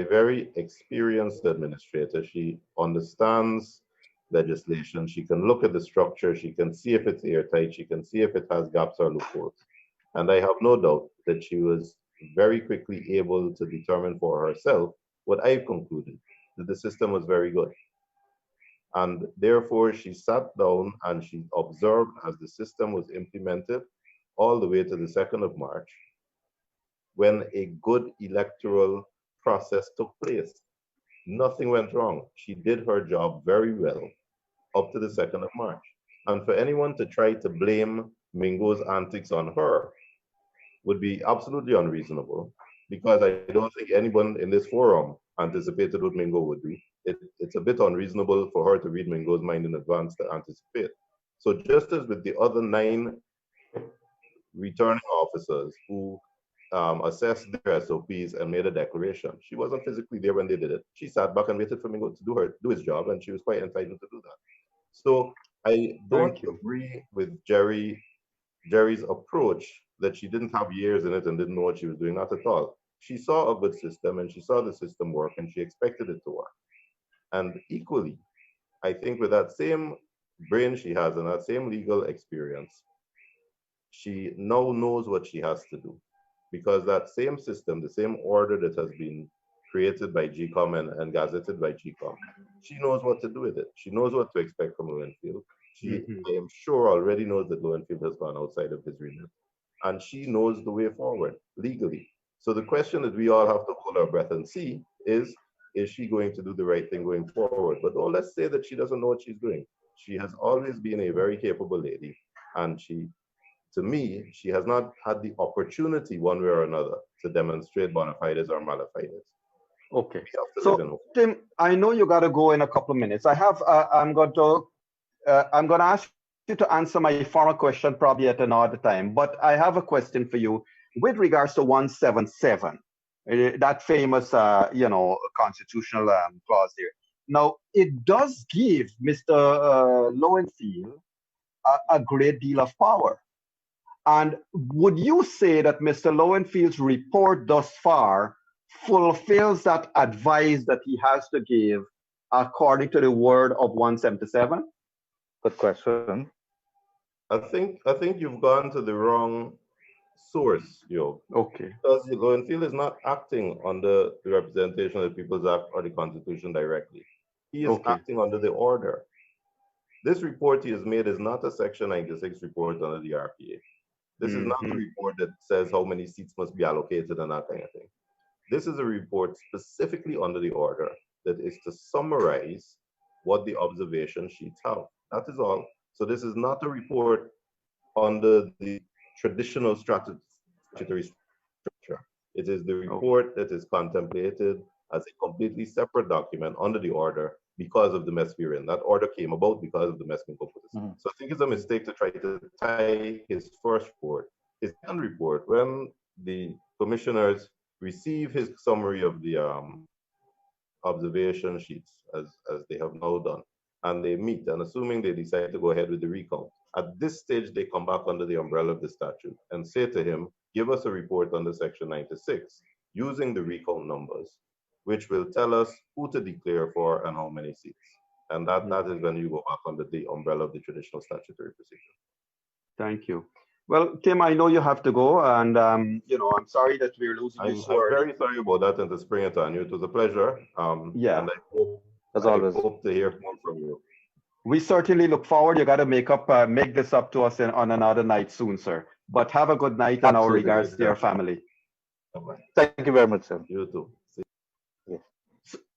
very experienced administrator. She understands legislation. She can look at the structure. She can see if it's airtight. She can see if it has gaps or loopholes. And I have no doubt that she was very quickly able to determine for herself what I've concluded, that the system was very good. And therefore, she sat down and she observed as the system was implemented all the way to the 2nd of March, when a good electoral process took place. Nothing went wrong. She did her job very well up to the 2nd of March. And for anyone to try to blame Mingo's antics on her would be absolutely unreasonable, because I don't think anyone in this forum anticipated what Mingo would do. It's a bit unreasonable for her to read Mingo's mind in advance to anticipate. So just as with the other 9 returning officers who assessed their SOPs and made a declaration, she wasn't physically there when they did it. She sat back and waited for Mingo to do his job, and she was quite entitled to do that. So I don't agree with Gerry's approach that she didn't have years in it and didn't know what she was doing. Not at all. She saw a good system and she saw the system work and she expected it to work. And equally, I think with that same brain she has and that same legal experience, she now knows what she has to do. Because that same system, the same order that has been created by GCOM and gazetted by GCOM, she knows what to do with it. She knows what to expect from Lowenfield. She, I am sure, already knows that Lowenfield has gone outside of his remit. And she knows the way forward legally. So the question that we all have to hold our breath and see is she going to do the right thing going forward? But oh, let's say that she doesn't know what she's doing. She has always been a very capable lady. And to me, she has not had the opportunity one way or another to demonstrate bona fides or mala fides. Okay. So Tim, I know you got to go in a couple of minutes. I'm going to ask you to answer my former question probably at another time, but I have a question for you with regards to 177, that famous, constitutional clause there. Now, it does give Mr. Lowenfield a great deal of power. And would you say that Mr. Lowenfield's report thus far fulfills that advice that he has to give according to the word of 177? Good question. I think you've gone to the wrong source, Yo. Okay. Because Lowenfield is not acting under the Representation of the People's Act or the Constitution directly. He is acting under the order. This report he has made is not a Section 96 report under the RPA. This is not a report that says how many seats must be allocated and that kind of thing. This is a report specifically under the order that is to summarize what the observation sheets have. That is all. So this is not a report under the traditional statutory structure. It is the report that is contemplated as a completely separate document under the order because of the mess we're in. That order came about because of the mess we put us. So I think it's a mistake to try to tie his first report, his second report, when the commissioners receive his summary of the observation sheets, as they have now done, and they meet, and assuming they decide to go ahead with the recount, at this stage, they come back under the umbrella of the statute and say to him, give us a report under Section 96 using the recount numbers, which will tell us who to declare for and how many seats. And that is when you go back under the umbrella of the traditional statutory procedure. Thank you. Well, Tim, I know you have to go, and you know, I'm sorry that we're losing you so early. I'm very sorry about that, and to spring it on you. It was a pleasure. Yeah. And I hope to hear more from you. We certainly look forward. You got to make this up to us on another night soon, sir. But have a good night, and our regards to your family. Bye-bye. Thank you very much, sir. You too.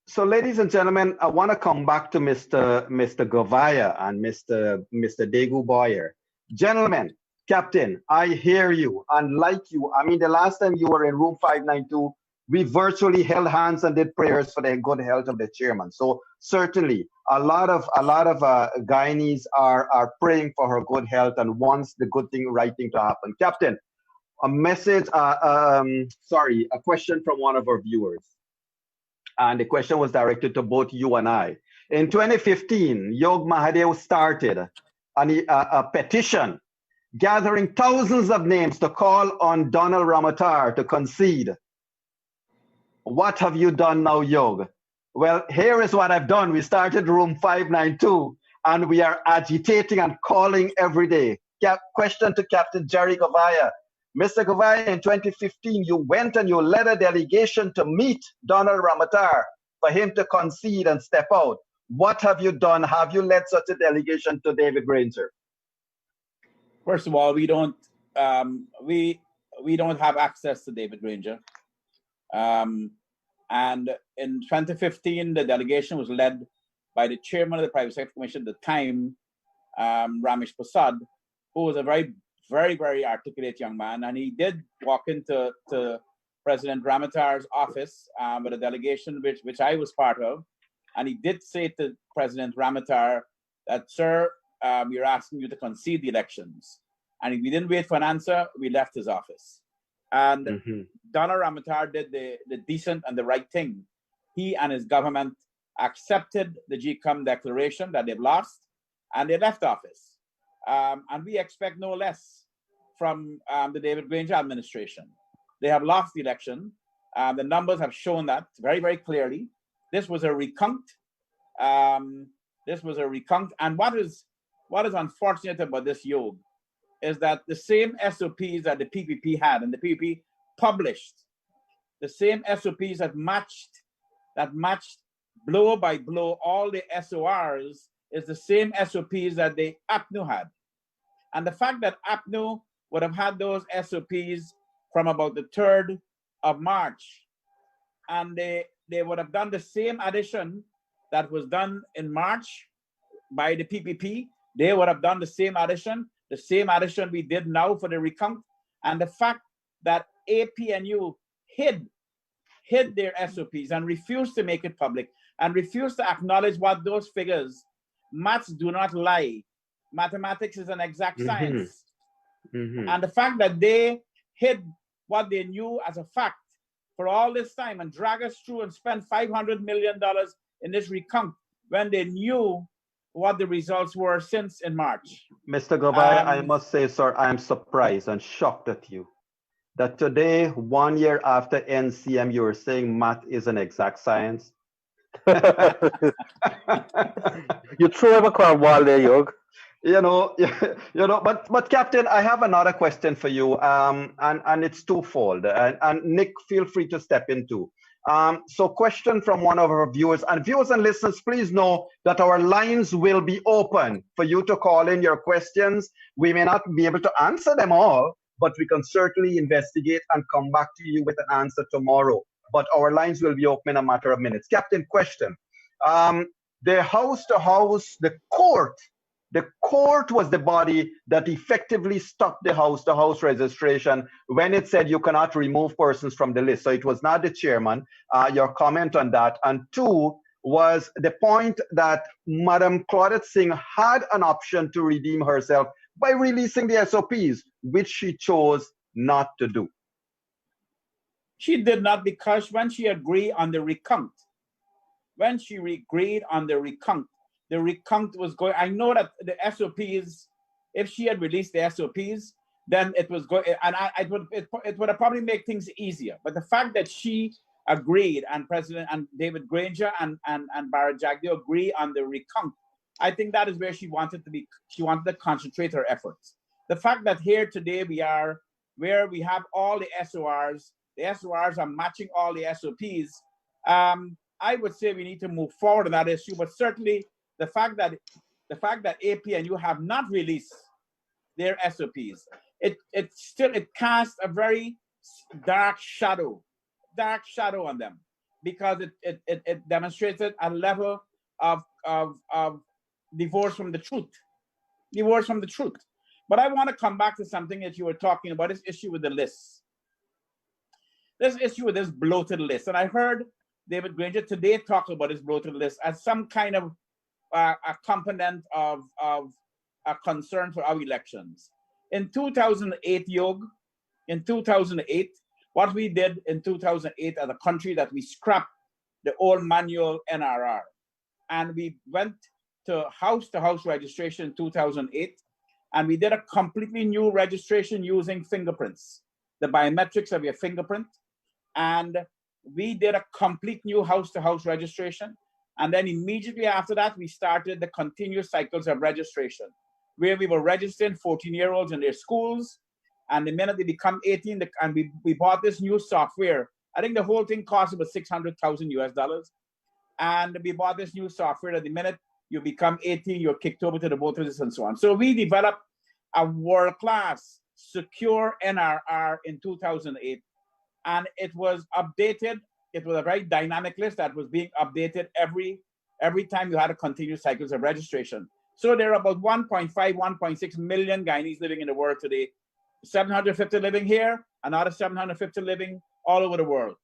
So, ladies and gentlemen, I want to come back to Mr. Goveia and Mr. Gerry Boyer. Gentlemen, Captain, I hear you. And like you, I mean, the last time you were in room 592, we virtually held hands and did prayers for the good health of the chairman. So certainly, a lot of Guyanese are praying for her good health and wants the right thing to happen. Captain, a message, a question from one of our viewers. And the question was directed to both you and I. In 2015, Yog Mahadeo started a petition gathering thousands of names to call on Donald Ramotar to concede. What have you done now, Yog? Well, here is what I've done. We started room 592, and we are agitating and calling every day. Question to Captain Gerry Gouveia. Mr. Gouveia, in 2015, you went and you led a delegation to meet Donald Ramotar for him to concede and step out. What have you done? Have you led such a delegation to David Granger? First of all, we don't have access to David Granger. And in 2015, the delegation was led by the chairman of the Private Sector Commission at the time, Ramesh Prasad, who was a very, very, very articulate young man. And he did walk into President Ramotar's office with a delegation which I was part of. And he did say to President Ramotar that, sir, we're asking you to concede the elections. And if we didn't wait for an answer, we left his office. And Donald Ramotar did the decent and the right thing. He and his government accepted the GCOM declaration that they've lost, and they left office. And we expect no less from the David Granger administration. They have lost the election. The numbers have shown that very, very clearly. This was a recount. And what is unfortunate about this, Yog, is that the same SOPs that the PPP had, and the PPP published, the same SOPs that matched blow by blow all the SORs, is the same SOPs that the APNU had. And the fact that APNU would have had those SOPs from about the 3rd of March, and they would have done the same addition that was done in March by the PPP, they would have done the same addition we did now for the recount. And the fact that APNU hid their SOPs and refused to make it public and refused to acknowledge what those figures, maths do not lie. Mathematics is an exact science. And the fact that they hid what they knew as a fact for all this time and drag us through and spend $500 million in this recount when they knew what the results were since in March. Mr. Goveia, I must say, sir, I am surprised and shocked at you that today, 1 year after NCM, you are saying math is an exact science. You threw him a curveball there, Yog. But Captain, I have another question for you, and it's twofold. And Nick, feel free to step in too. So question from one of our viewers, and viewers and listeners, please know that our lines will be open for you to call in your questions. We may not be able to answer them all, but we can certainly investigate and come back to you with an answer tomorrow. But our lines will be open in a matter of minutes. Captain, question. the house to house, the court was the body that effectively stopped the house to house registration when it said you cannot remove persons from the list. So it was not the chairman. Your comment on that. And two was the point that Madam Claudette Singh had an option to redeem herself by releasing the SOPs, which she chose not to do. She did not, because when she agreed on the recount, the recount was going. I know that the SOPs, if she had released the SOPs, then it was going, and it would have probably made things easier. But the fact that she agreed, and President and David Granger and Barrett Jagdeo agree on the recount, I think that is where she wanted to be. She wanted to concentrate her efforts. The fact that here today we are where we have all the SORs. The SORs are matching all the SOPs. I would say we need to move forward on that issue, but certainly the fact that APNU have not released their SOPs, it casts a very dark shadow on them, because it demonstrated a level of divorce from the truth. But I want to come back to something that you were talking about, this issue with the lists. This issue with this bloated list. And I heard David Granger today talk about this bloated list as some kind of a component of a concern for our elections. In 2008, Yog, what we did in 2008 as a country, that we scrapped the old manual NRR. And we went to house registration in 2008. And we did a completely new registration using fingerprints, the biometrics of your fingerprint. And we did a complete new house-to-house registration. And then immediately after that, we started the continuous cycles of registration, where we were registering 14-year-olds in their schools. And the minute they become 18, and we bought this new software. I think the whole thing cost about $600,000 US. And we bought this new software that the minute you become 18, you're kicked over to the voters and so on. So we developed a world-class secure NRR in 2008. And it was updated. It was a very dynamic list that was being updated every time you had a continuous cycles of registration. So there are about 1.5, 1.6 million Guyanese living in the world today. 750 living here, another 750 living all over the world.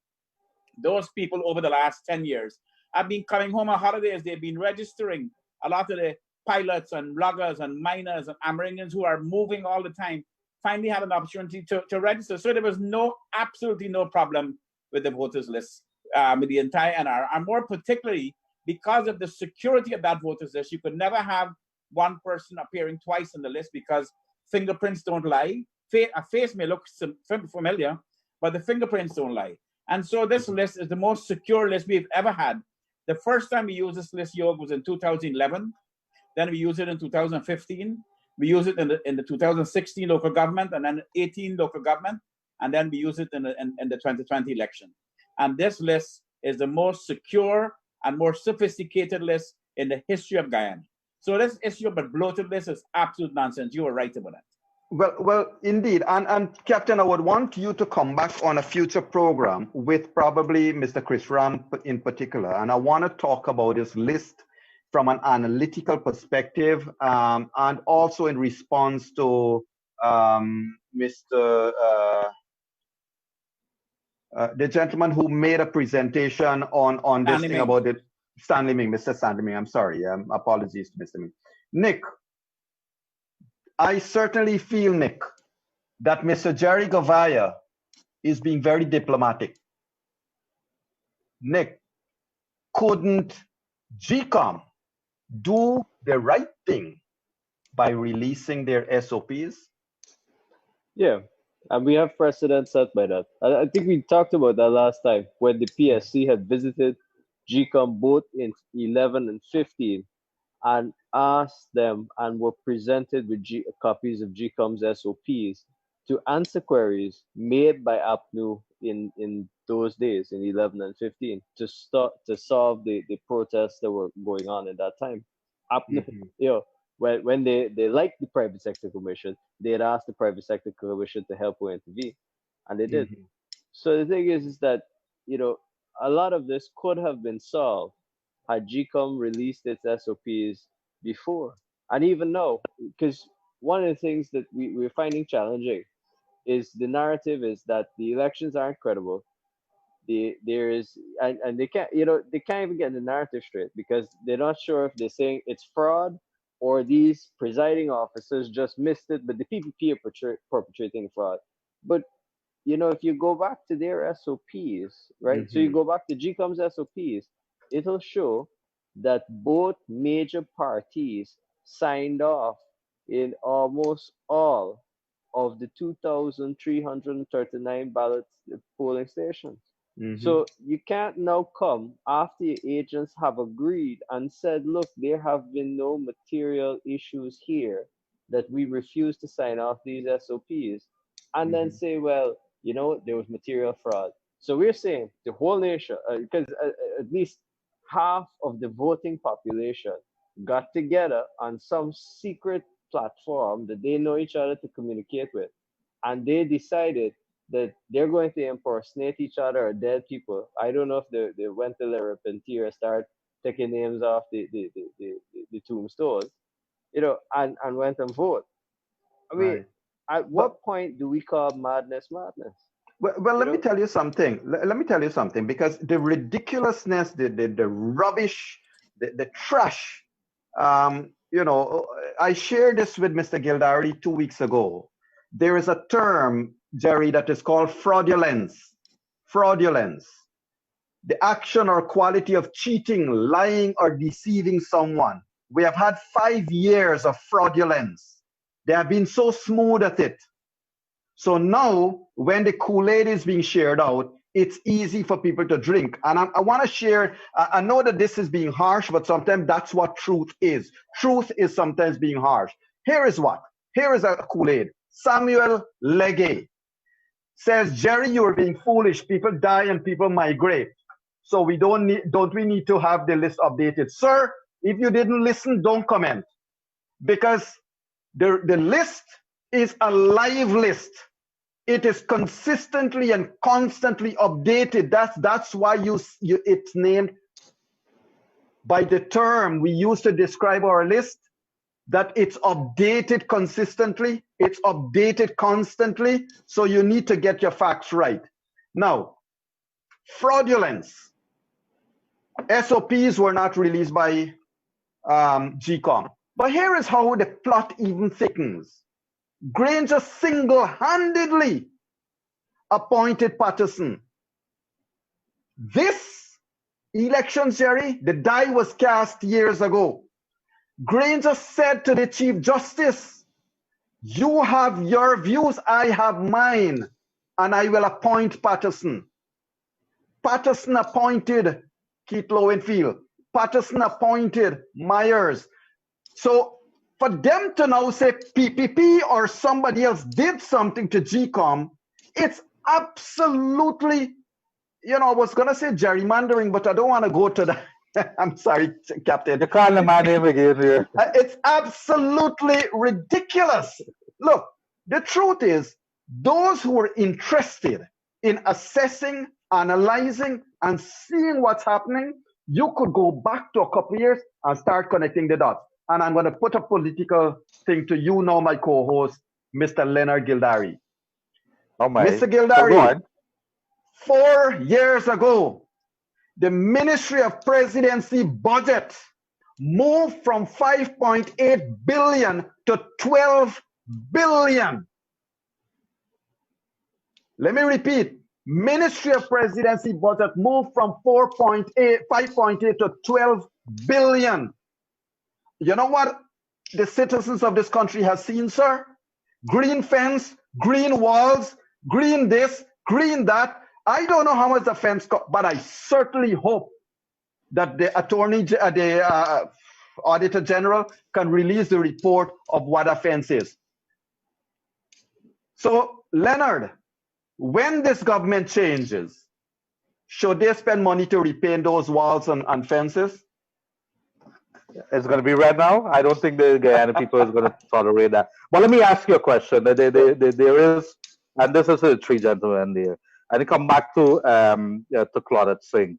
Those people over the last 10 years have been coming home on holidays. They've been registering. A lot of the pilots and loggers and miners and Amerindians who are moving all the time finally had an opportunity to register. So there was absolutely no problem with the voters list, with the entire NR, and more particularly because of the security of that voters list. You could never have one person appearing twice in the list, because fingerprints don't lie. A face may look familiar, but the fingerprints don't lie. And so this list is the most secure list we've ever had. The first time we used this list, Yog, was in 2011. Then we used it in 2015. We used it in the 2016 local government, and then 18 local government, and then we used it in the 2020 election. And this list is the most secure and more sophisticated list in the history of Guyana. So this issue of a bloated list is absolute nonsense. You were right about that. Well, indeed. And Captain, I would want you to come back on a future program with probably Mr. Chris Ram in particular. And I want to talk about this list from an analytical perspective, and also in response to the gentleman who made a presentation on this thing about it, Mr. Stanley Ming. I'm sorry. Apologies to Mr. Ming. Nick, I certainly feel, Nick, that Mr. Gerry Gouveia is being very diplomatic. Nick, couldn't GCOM do the right thing by releasing their SOPs? Yeah, and we have precedent set by that. I think we talked about that last time when the PSC had visited GCOM both in 11 and 15 and asked them and were presented with copies of GCOM's SOPs to answer queries made by APNU in those days, in 11 and 15, to solve the protests that were going on at that time. APNU, when they liked the private sector commission, they had asked the private sector commission to help or intervene, and they did. So the thing is that, a lot of this could have been solved had GCOM released its SOPs before. And even now, because one of the things that we're finding challenging is the narrative is that the elections aren't credible. There is and they can't, they can't even get the narrative straight because they're not sure if they're saying it's fraud or these presiding officers just missed it, but the PPP are perpetrating fraud. But if you go back to their SOPs, right? So you Mm-hmm. go back to GCOM's SOPs, it'll show that both major parties signed off in almost all of the 2,339 ballot polling stations. Mm-hmm. So you can't now come after your agents have agreed and said, look, there have been no material issues here that we refuse to sign off these SOPs, and then Mm-hmm. say, well, there was material fraud. So we're saying the whole nation, because at least half of the voting population got together on some secret platform that they know each other to communicate with, and they decided that they're going to impersonate each other or dead people. I don't know if they went to the Repentir, start taking names off the tombstones, and went and vote. I mean, Right. at But what point do we call madness madness? well, You let me know? tell you something. Let me tell you something because the ridiculousness, the rubbish, the trash. I shared this with Mr. Gildarie 2 weeks ago. There is a term, Gerry, that is called fraudulence. Fraudulence. The action or quality of cheating, lying, or deceiving someone. We have had 5 years of fraudulence. They have been so smooth at it. So now, when the Kool-Aid is being shared out, it's easy for people to drink. And I want to share, I know that this is being harsh, but sometimes that's what truth is. Truth is sometimes being harsh. Here is what? Here is a Kool-Aid. Samuel Legge says, Gerry, you're being foolish. People die and people migrate. So don't we need to have the list updated? Sir, if you didn't listen, don't comment. Because the list is a live list. It is consistently and constantly updated. That's why it's named by the term we use to describe our list, that it's updated consistently, it's updated constantly. So you need to get your facts right. Now, fraudulence. SOPs were not released by GCOM. But here is how the plot even thickens. Granger single-handedly appointed Patterson. This election, Gerry, the die was cast years ago. Granger said to the Chief Justice, you have your views, I have mine, and I will appoint Patterson. Patterson appointed Keith Lowenfield. Patterson appointed Myers. So for them to now say PPP or somebody else did something to GCOM, it's absolutely, I was going to say gerrymandering, but I don't want to go to that. I'm sorry, Captain. You call my name again here. It's absolutely ridiculous. Look, the truth is, those who are interested in assessing, analyzing, and seeing what's happening, you could go back to a couple of years and start connecting the dots. And I'm going to put a political thing to you now, my co-host, Mr. Leonard Gildarie. Oh my. Mr. Gildarie, So go on. 4 years ago, the Ministry of Presidency budget moved from 5.8 billion to 12 billion. Let me repeat. Ministry of Presidency budget moved from 5.8 to 12 billion. You know what the citizens of this country have seen, sir? Green fence, green walls, green this, green that. I don't know how much the fence cost, but I certainly hope that the Auditor General can release the report of what a fence is. So, Leonard, when this government changes, should they spend money to repaint those walls and fences? It's going to be red now. I don't think the Guyana people is going to tolerate that. But let me ask you a question. There is, and this is the three gentlemen there, and I come back to Claudette Singh.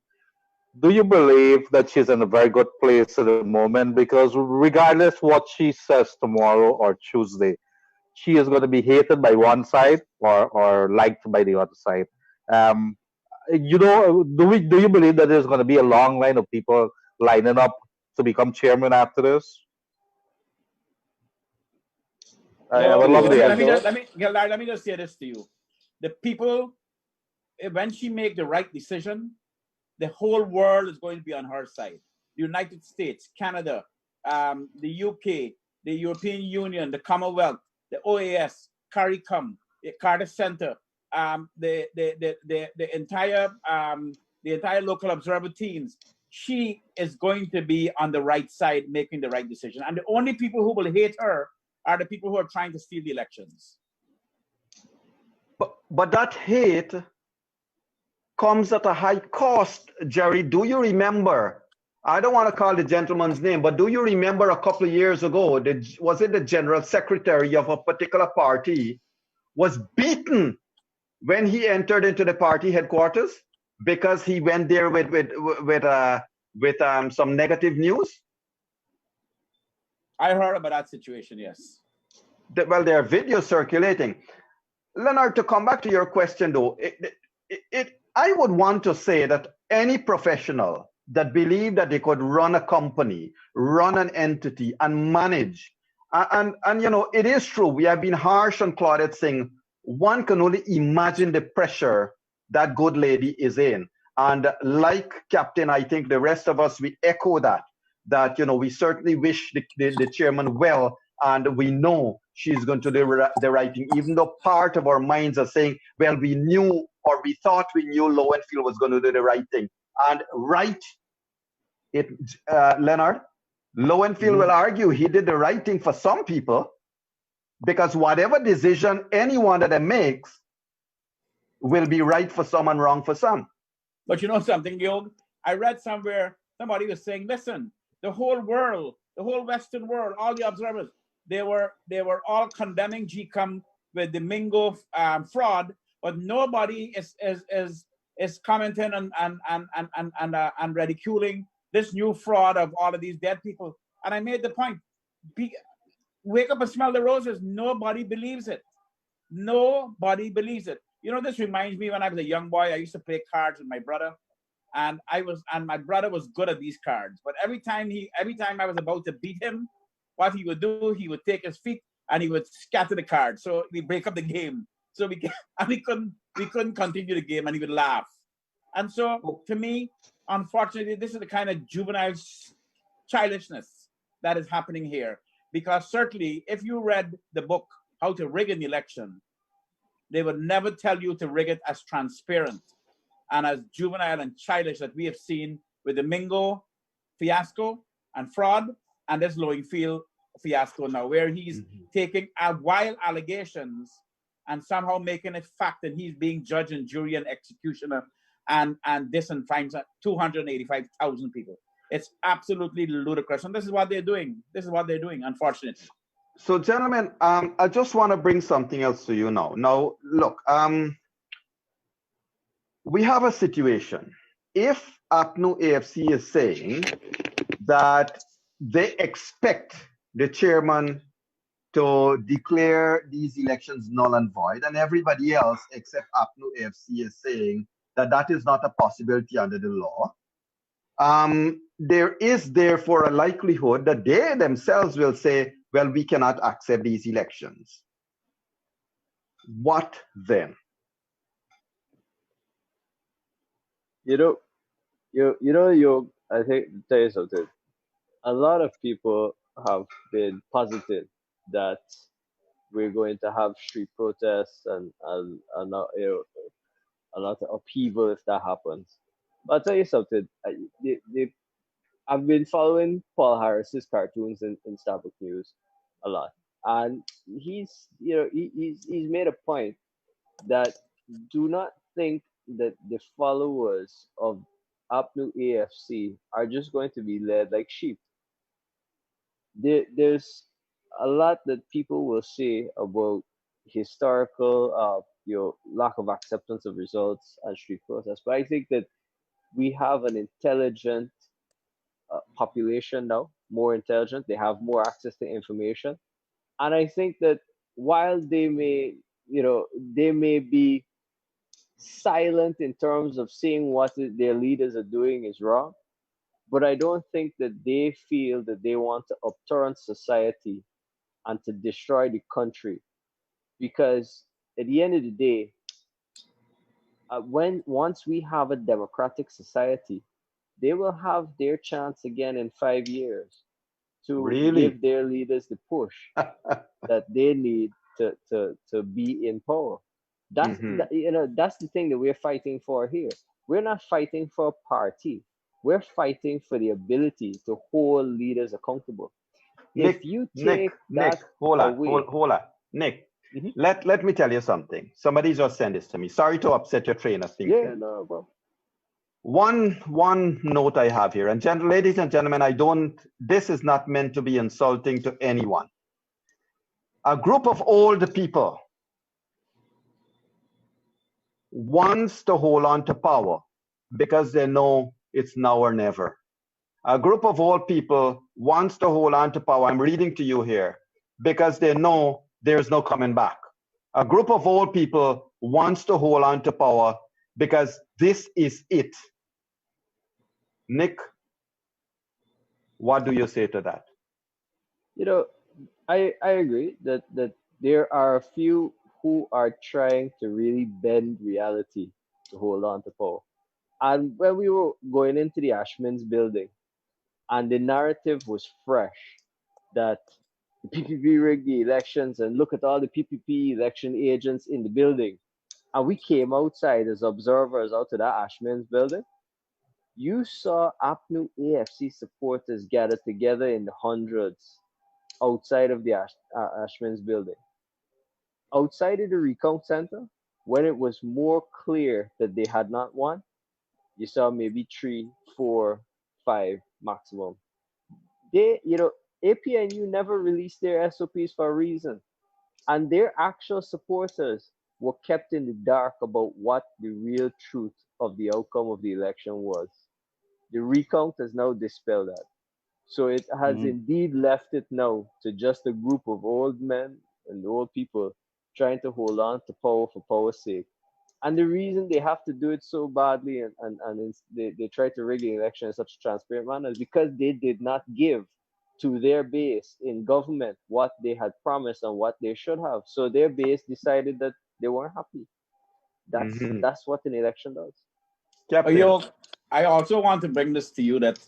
do you believe that she's in a very good place at the moment? Because regardless what she says tomorrow or Tuesday, she is going to be hated by one side or liked by the other side. Um, do you believe that there's going to be a long line of people lining up to become chairman after this? I No, would love Hopefully, the see, answer. Gildarie, let me just say this to you. The people, when she make the right decision, the whole world is going to be on her side. The United States, Canada, the UK, the European Union, the Commonwealth, the OAS, CARICOM, the Carter Center, the entire local observer teams. She is going to be on the right side, making the right decision. And the only people who will hate her are the people who are trying to steal the elections. But that hate comes at a high cost, Gerry. Do you remember? I don't want to call the gentleman's name, but do you remember a couple of years ago, was it the general secretary of a particular party was beaten when he entered into the party headquarters because he went there with some negative news? I heard about that situation, yes. Well, there are videos circulating. Leonard, to come back to your question, though, I would want to say that any professional that believed that they could run a company, run an entity, and manage, and it is true, we have been harsh on Claudette saying one can only imagine the pressure that good lady is in. And like Captain, I think the rest of us, we echo that we certainly wish the chairman well, and we know she's going to do the right thing, even though part of our minds are saying, well, we knew or we thought we knew Lowenfield was going to do the right thing. And Leonard, Lowenfield will argue he did the right thing for some people, because whatever decision anyone that makes will be right for some and wrong for some. But you know something, Yog? I read somewhere, somebody was saying, listen, the whole world, the whole Western world, all the observers, they were all condemning GCOM with the Mingo fraud, but nobody is commenting and ridiculing this new fraud of all of these dead people. And I made the point, wake up and smell the roses. Nobody believes it. Nobody believes it. You know, this reminds me when I was a young boy, I used to play cards with my brother. And my brother was good at these cards. But every time I was about to beat him, what he would do, he would take his feet and he would scatter the cards. So we break up the game. So we couldn't continue the game, and he would laugh. And so to me, unfortunately, this is the kind of juvenile childishness that is happening here. Because certainly, if you read the book, How to Rig an Election, they would never tell you to rig it as transparent and as juvenile and childish that we have seen with the Mingo fiasco and fraud, and this Lowenfield fiasco now, where he's taking wild allegations and somehow making it fact that he's being judge and jury and executioner and disenfranchised 285,000 people. It's absolutely ludicrous. And this is what they're doing. This is what they're doing, unfortunately. So, gentlemen, I just want to bring something else to you now. Now, look, we have a situation. If APNU AFC is saying that they expect the chairman to declare these elections null and void, and everybody else except APNU AFC is saying that that is not a possibility under the law, there is therefore a likelihood that they themselves will say, well, we cannot accept these elections. What then? I think, tell you something. A lot of people have been positive that we're going to have street protests and a lot of upheaval if that happens. But I'll tell you something. I've been following Paul Harris's cartoons in Starbuck News a lot, and he's made a point that do not think that the followers of APNU AFC are just going to be led like sheep. There's a lot that people will say about historical lack of acceptance of results and street protests, but I think that we have an intelligent population now, more intelligent. They have more access to information. And I think that while they may be silent in terms of seeing what their leaders are doing is wrong, but I don't think that they feel that they want to upturn society and to destroy the country. Because at the end of the day, when once we have a democratic society, they will have their chance again in 5 years to Really? give their leaders the push that they need to be in power. Hmm. That's the thing that we're fighting for here. We're not fighting for a party. We're fighting for the ability to hold leaders accountable. If Nick, you Nick, take Nick, that hold on, away, hold on. Nick, mhm, let me tell you something. Somebody just sent this to me. Sorry to upset your train of yeah, thinking. no, bro. One note I have here, and ladies and gentlemen, this is not meant to be insulting to anyone. A group of old people wants to hold on to power because they know it's now or never. A group of old people wants to hold on to power. I'm reading to you here because they know there's no coming back. A group of old people wants to hold on to power because this is it. Nick, what do you say to that? You know, I agree that there are a few who are trying to really bend reality to hold on to power. And when we were going into the Ashman's building, and the narrative was fresh that the PPP rigged the elections, and look at all the PPP election agents in the building. And we came outside as observers out to that Ashman's building. You saw APNU AFC supporters gathered together in the hundreds outside of the Ashman's building. Outside of the recount center, when it was more clear that they had not won, you saw maybe three, four, five maximum. APNU never released their SOPs for a reason, and their actual supporters were kept in the dark about what the real truth of the outcome of the election was. The recount has now dispelled that. So it has Mhm. indeed left it now to just a group of old men and old people trying to hold on to power for power's sake. And the reason they have to do it so badly they try to rig the election in such a transparent manner is because they did not give to their base in government what they had promised and what they should have. So their base decided that they weren't happy. Mhm. That's what an election does. Captain. Yo, I also want to bring this to you that,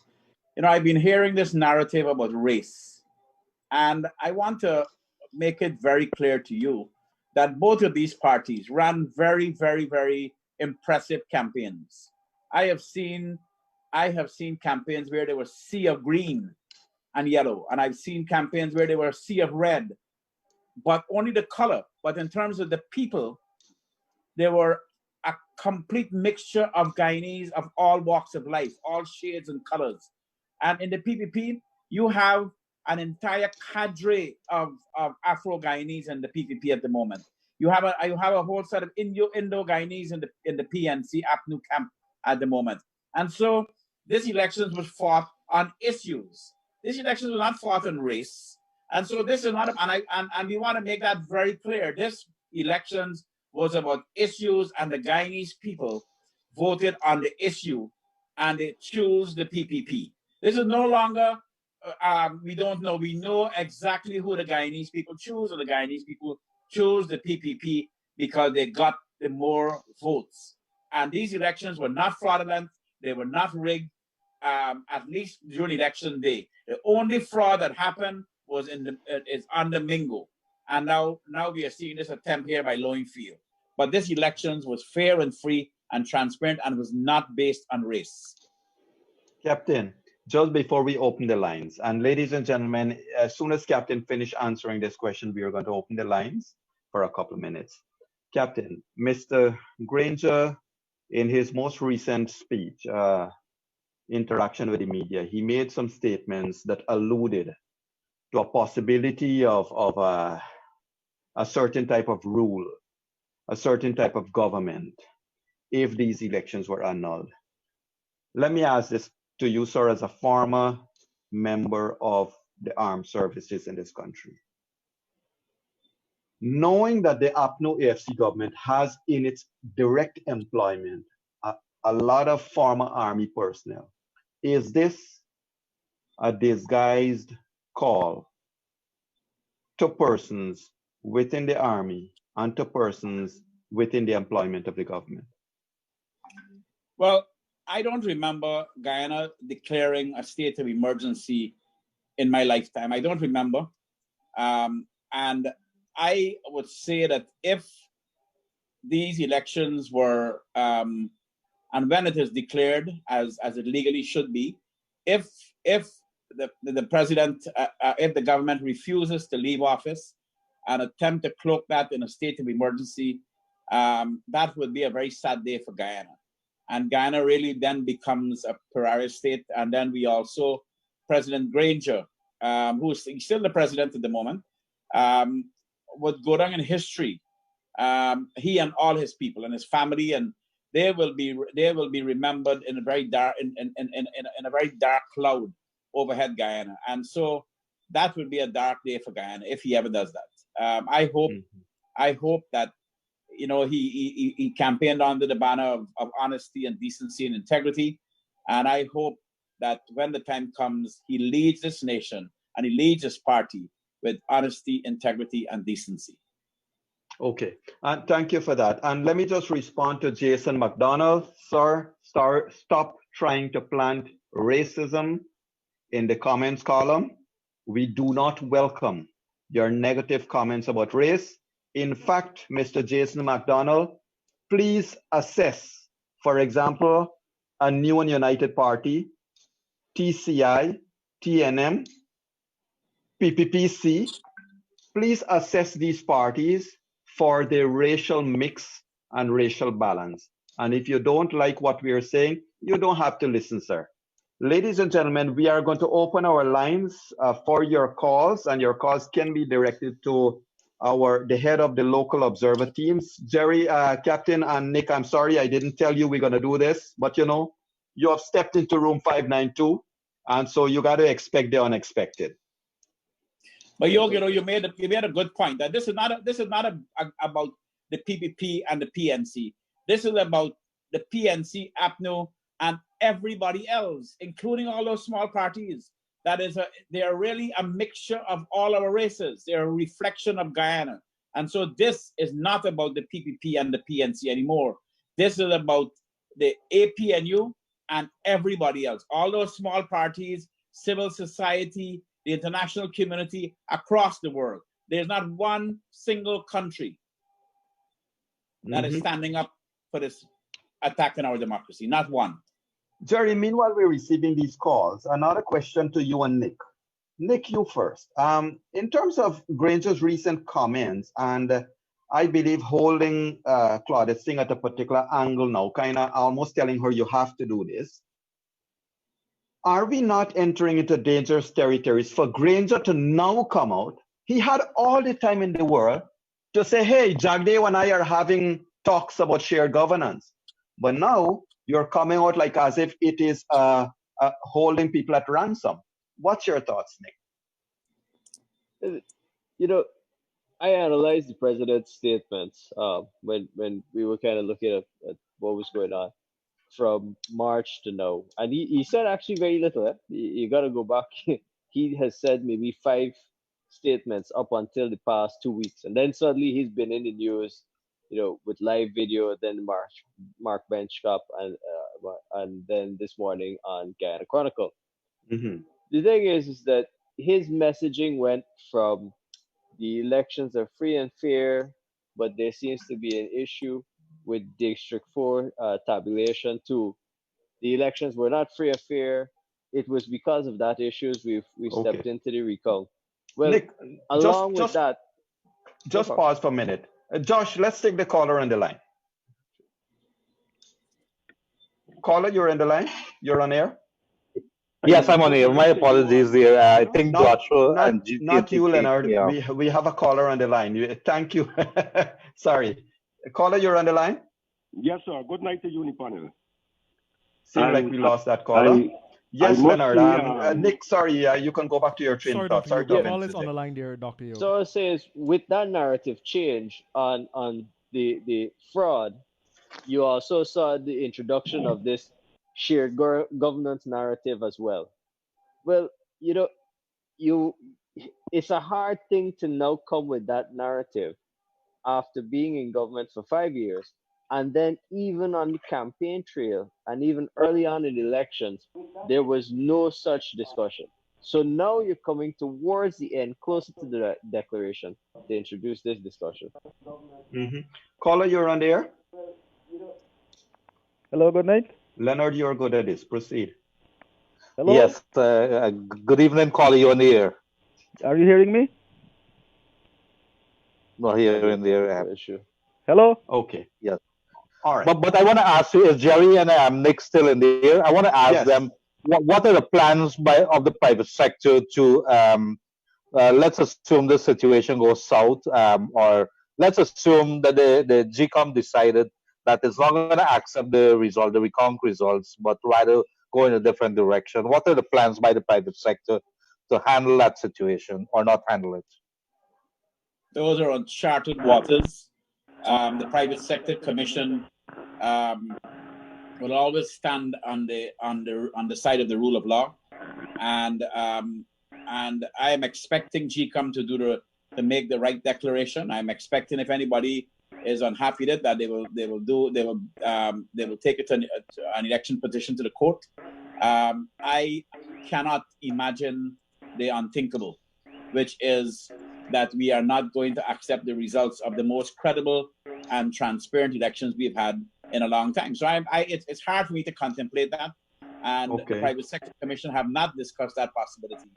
I've been hearing this narrative about race, and I want to make it very clear to you that both of these parties ran very, very, very impressive campaigns. I have seen campaigns where there was sea of green and yellow, and I've seen campaigns where there were sea of red, but only the color. But in terms of the people, there were a complete mixture of Guyanese of all walks of life, all shades and colors. And in the PPP, you have an entire cadre of Afro Guyanese in the PPP at the moment. You have a whole set of Indo Guyanese in the PNC APNU camp at the moment. And so this elections was fought on issues. This election was not fought on race. And so this is not, and we want to make that very clear. This elections was about issues, and the Guyanese people voted on the issue, and they chose the PPP. This is no longer, we don't know. We know exactly who the Guyanese people choose, and the Guyanese people chose the PPP because they got the more votes. And these elections were not fraudulent. They were not rigged, at least during election day. The only fraud that happened was is on the Mingo. And now we are seeing this attempt here by Lowenfield. But this elections was fair and free and transparent and was not based on race. Captain, just before we open the lines, and ladies and gentlemen, as soon as Captain finish answering this question, we are going to open the lines for a couple of minutes. Captain, Mr. Granger, in his most recent speech, interaction with the media, he made some statements that alluded to a possibility of a certain type of rule, a certain type of government, if these elections were annulled. Let me ask this to you, sir, as a former member of the armed services in this country. Knowing that the APNO AFC government has in its direct employment a lot of former army personnel, is this a disguised call to persons within the army and to persons within the employment of the government? Well, I don't remember Guyana declaring a state of emergency in my lifetime. I don't remember. And I would say that if these elections were, and when it is declared as it legally should be, if the president, if the government refuses to leave office and attempt to cloak that in a state of emergency, that would be a very sad day for Guyana. And Guyana really then becomes a pariah state. And then we also, President Granger, who's still the president at the moment, would go down in history. He and all his people and his family, and they will be remembered in a very dark in a very dark cloud overhead Guyana. And so that would be a dark day for Guyana if he ever does that. I hope that, you know, he campaigned under the banner of honesty and decency and integrity. And I hope that when the time comes, he leads this nation and he leads this party with honesty, integrity, and decency. Okay, and thank you for that. And let me just respond to Jason McDonald. Sir, stop trying to plant racism in the comments column. We do not welcome your negative comments about race. In fact, Mr. Jason McDonald, please assess, for example, a new and united party, TCI, TNM, PPPC. Please assess these parties for their racial mix and racial balance. And if you don't like what we are saying, you don't have to listen, sir. Ladies and gentlemen, we are going to open our lines for your calls, and your calls can be directed to the head of the local observer teams. Gerry, Captain, and Nick, I'm sorry I didn't tell you we're going to do this, but you know, you have stepped into room 592, and so you got to expect the unexpected. But Yog, you know, you made a good point that this is not about the PPP and the PNC. This is about the PNC, APNO, and everybody else, including all those small parties. They are really a mixture of all our races. They're a reflection of Guyana. And so this is not about the PPP and the PNC anymore. This is about the APNU and everybody else. All those small parties, civil society, the international community across the world. There's not one single country that is standing up for this attack on our democracy. Not one. Gerry, meanwhile we're receiving these calls, another question to you and Nick. Nick, you first. In terms of Granger's recent comments, and I believe holding Claudette Singh at a particular angle now, kind of almost telling her you have to do this, are we not entering into dangerous territories for Granger to now come out? He had all the time in the world to say, hey, Jagdeo and I are having talks about shared governance. But now you're coming out like as if it is holding people at ransom. What's your thoughts, Nick? You know, I analyzed the president's statements when we were kind of looking at what was going on from March to now. And he said actually very little. You got to go back. He has said maybe 5 statements up until the past 2 weeks. And then suddenly he's been in the news, you know, with live video, then Mark Bench Cup, and then this morning on Guyana Chronicle. The thing is that his messaging went from the elections are free and fair, but there seems to be an issue with District 4 tabulation to the elections were not free or fair. It was because of that issues we stepped into the recount. Well, Nick, along with that, just pause for a minute. Josh, let's take the caller on the line. Caller, you're on the line. You're on air. Yes, I'm on air. My apologies there. I think Joshua and not you, Leonard. Yeah. We have a caller on the line. Thank you. Sorry. Caller, you're on the line? Yes, sir. Good night to you, panel. Seemed like we lost that caller. I Yes, must Leonard. say, Nick, sorry, you can go back to your train of Sorry, thought. Dr. Sorry Yog. to The Yeah. call is on the interject. line there, Dr. Yog. So I say is with that narrative change on the fraud, you also saw the introduction of this shared governance narrative as well. Well, you know, you it's a hard thing to now come with that narrative after being in government for 5 years, and then even on the campaign trail and even early on in the elections, there was no such discussion. So now you're coming towards the end, closer to the declaration, to introduce this discussion. Hmm. Caller, you're on the air. Hello, good night. Leonard, you're good at this. Proceed. Hello, Yes. Good evening, caller. You're on the air. are you hearing me? Not here in the air. For sure. Hello? Okay. Yes. All right. But I want to ask you, is Gerry and Nick still in the air? I want to ask Yes. them what are the plans of the private sector to let's assume this situation goes south, or let's assume that the GCOM decided that it's not going to accept the result, the recount results, but rather go in a different direction. What are the plans by the private sector to handle that situation or not handle it? Those are uncharted waters. The private sector commission will always stand on the side of the rule of law, and I am expecting GCOM to make the right declaration. I'm expecting if anybody is unhappy with it, that they will take it to an election petition to the court. I cannot imagine the unthinkable, which is that we are not going to accept the results of the most credible and transparent elections we've had in a long time. So it's hard for me to contemplate that. And Okay. the Private Sector Commission have not discussed that possibility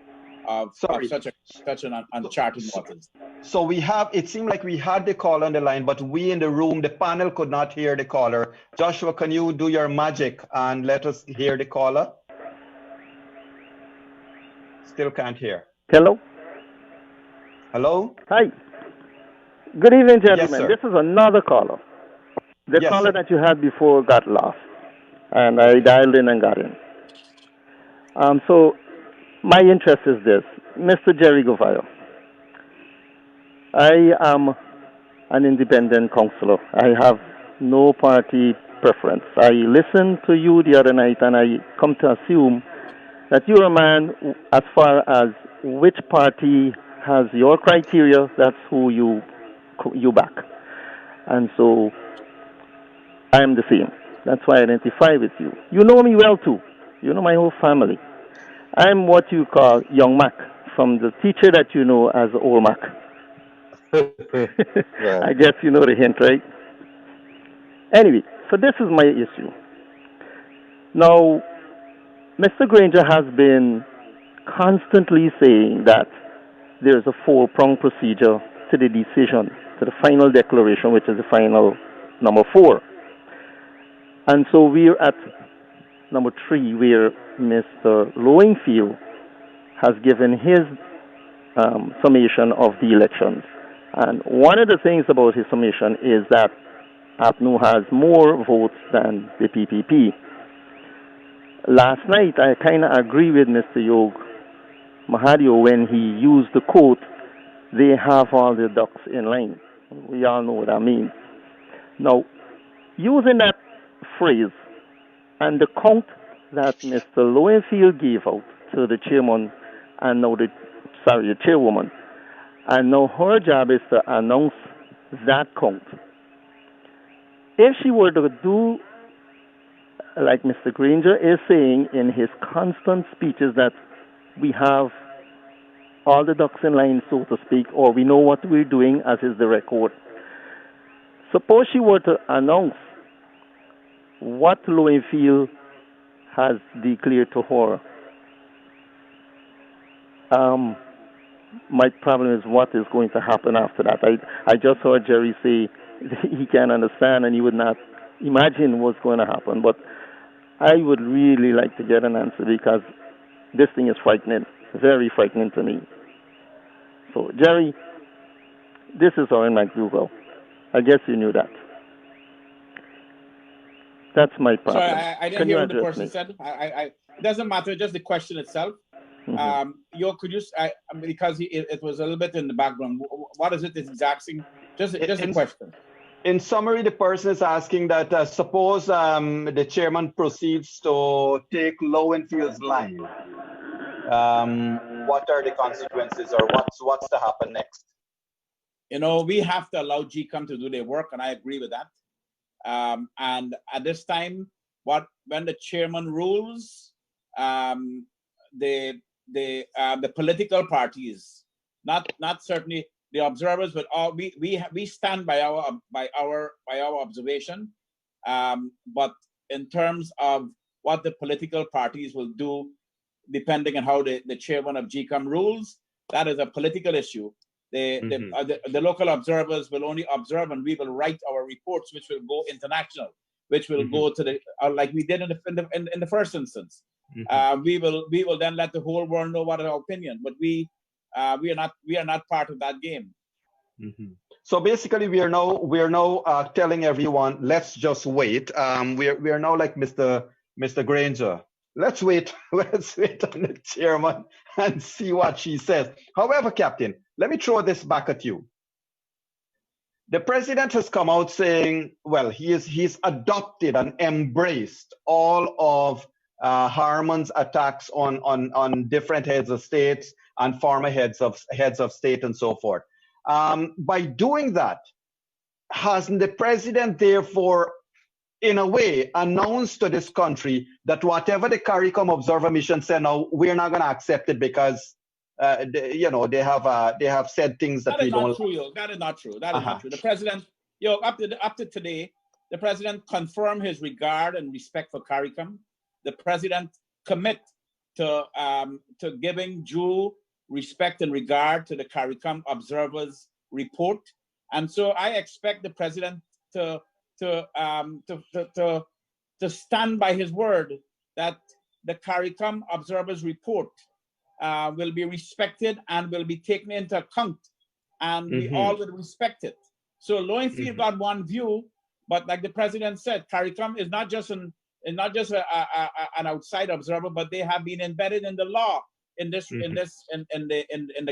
of such an uncharted waters. So it seemed like we had the caller on the line, but we in the room, the panel could not hear the caller. Joshua, can you do your magic and let us hear the caller? Still can't hear. Hello? Hello? Hi. Good evening, Yes, gentlemen. sir. This is another caller. The Yes, caller sir. that you had before got lost, and I dialed in and got in. So my interest is this. Mr. Gerry Gouveia, I am an independent councillor. I have no party preference. I listened to you the other night, and I come to assume that you're a man, as far as which party has your criteria, that's who you back. And so I am the same. That's why I identify with you. You know me well too. You know my whole family. I'm what you call Young Mac, from the teacher that you know as Old Mac. Yeah. I guess you know the hint, right? Anyway, so this is my issue. Now, Mr. Granger has been constantly saying that there's a four-pronged procedure to the decision, to the final declaration, which is the final number 4. And so we're at number 3, where Mr. Lowenfield has given his summation of the elections. And one of the things about his summation is that APNU has more votes than the PPP. Last night, I kind of agree with Mr. Yog Mahadeo when he used the quote, "They have all the ducks in line." We all know what that means. Now, using that phrase and the count that Mr. Lowenfield gave out to the chairman and now the chairwoman, and now her job is to announce that count. If she were to do like Mr. Granger is saying in his constant speeches, that we have all the ducks in line, so to speak, or we know what we're doing, as is the record. Suppose she were to announce what Lowenfield has declared to her. My problem is what is going to happen after that. I just heard Gerry say he can't understand and he would not imagine what's going to happen. But I would really like to get an answer, because this thing is frightening, very frightening to me. So, Gerry, this is Owen McDougall. I guess you knew that. That's my problem. Sorry, I didn't Can hear you what the address person me? said. It doesn't matter, just the question itself. Yo, could you, because it was a little bit in the background. What is it that's exacting? Just a question. In summary, the person is asking that suppose the chairman proceeds to take Lowenfield's line. What are the consequences, or what's to happen next? You know, we have to allow GCOM to do their work, and I agree with that. And at this time, when the chairman rules, the political parties, not certainly the observers, but all we stand by our observation. But in terms of what the political parties will do, depending on how the chairman of GCOM rules, that is a political issue. The local observers will only observe, and we will write our reports, which will go international, which will go to the like we did in the first instance. We will then let the whole world know what our opinion. But we are not part of that game. So basically, we are now telling everyone, let's just wait. We are now like Mr. Granger. Let's wait. Let's wait on the chairman and see what she says. However, Captain, let me throw this back at you. The president has come out saying, well, he's adopted and embraced all of Harman's attacks on different heads of states and former heads of state and so forth. By doing that, hasn't the president therefore, in a way, announced to this country that whatever the CARICOM observer mission said, now we're not going to accept it because they have said things that we don't. That is not true. That is not true. The president, up to today, the president confirmed his regard and respect for CARICOM. The president commit to giving due respect and regard to the CARICOM observers report, and so I expect the president to stand by his word that the CARICOM observers report will be respected and will be taken into account, and we all will respect it. So Lowenfield got one view, but like the president said, CARICOM is not just an outside observer, but they have been embedded in the law in the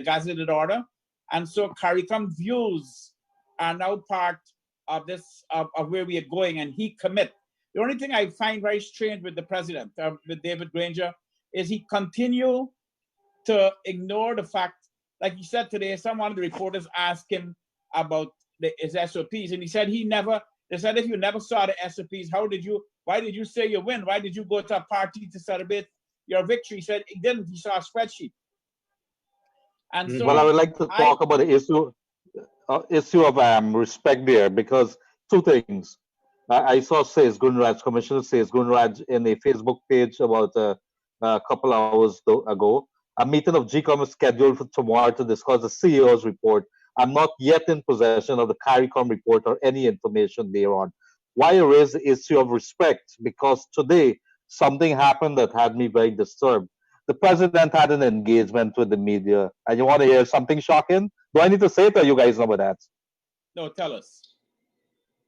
gazetted order, and so CARICOM views are now part of this of where we are going, and he commit. The only thing I find very strange with the president, with David Granger, is he continue to ignore the fact, like he said today, some of the reporters asked him about his SOPs, and he said they said, if you never saw the SOPs, why did you say you win? Why did you go to a party to celebrate your victory? He said he didn't, he saw a spreadsheet. And so, well, I would like to talk about the issue of respect there, because two things. I saw Commissioner Says Gunraj in a Facebook page about a couple hours ago. A meeting of GCOM is scheduled for tomorrow to discuss the CEO's report. I'm not yet in possession of the CARICOM report or any information thereon. Why I raise the issue of respect? Because today something happened that had me very disturbed. The president had an engagement with the media, and you want to hear something shocking? Do I need to say it, or you guys know about that? No, tell us.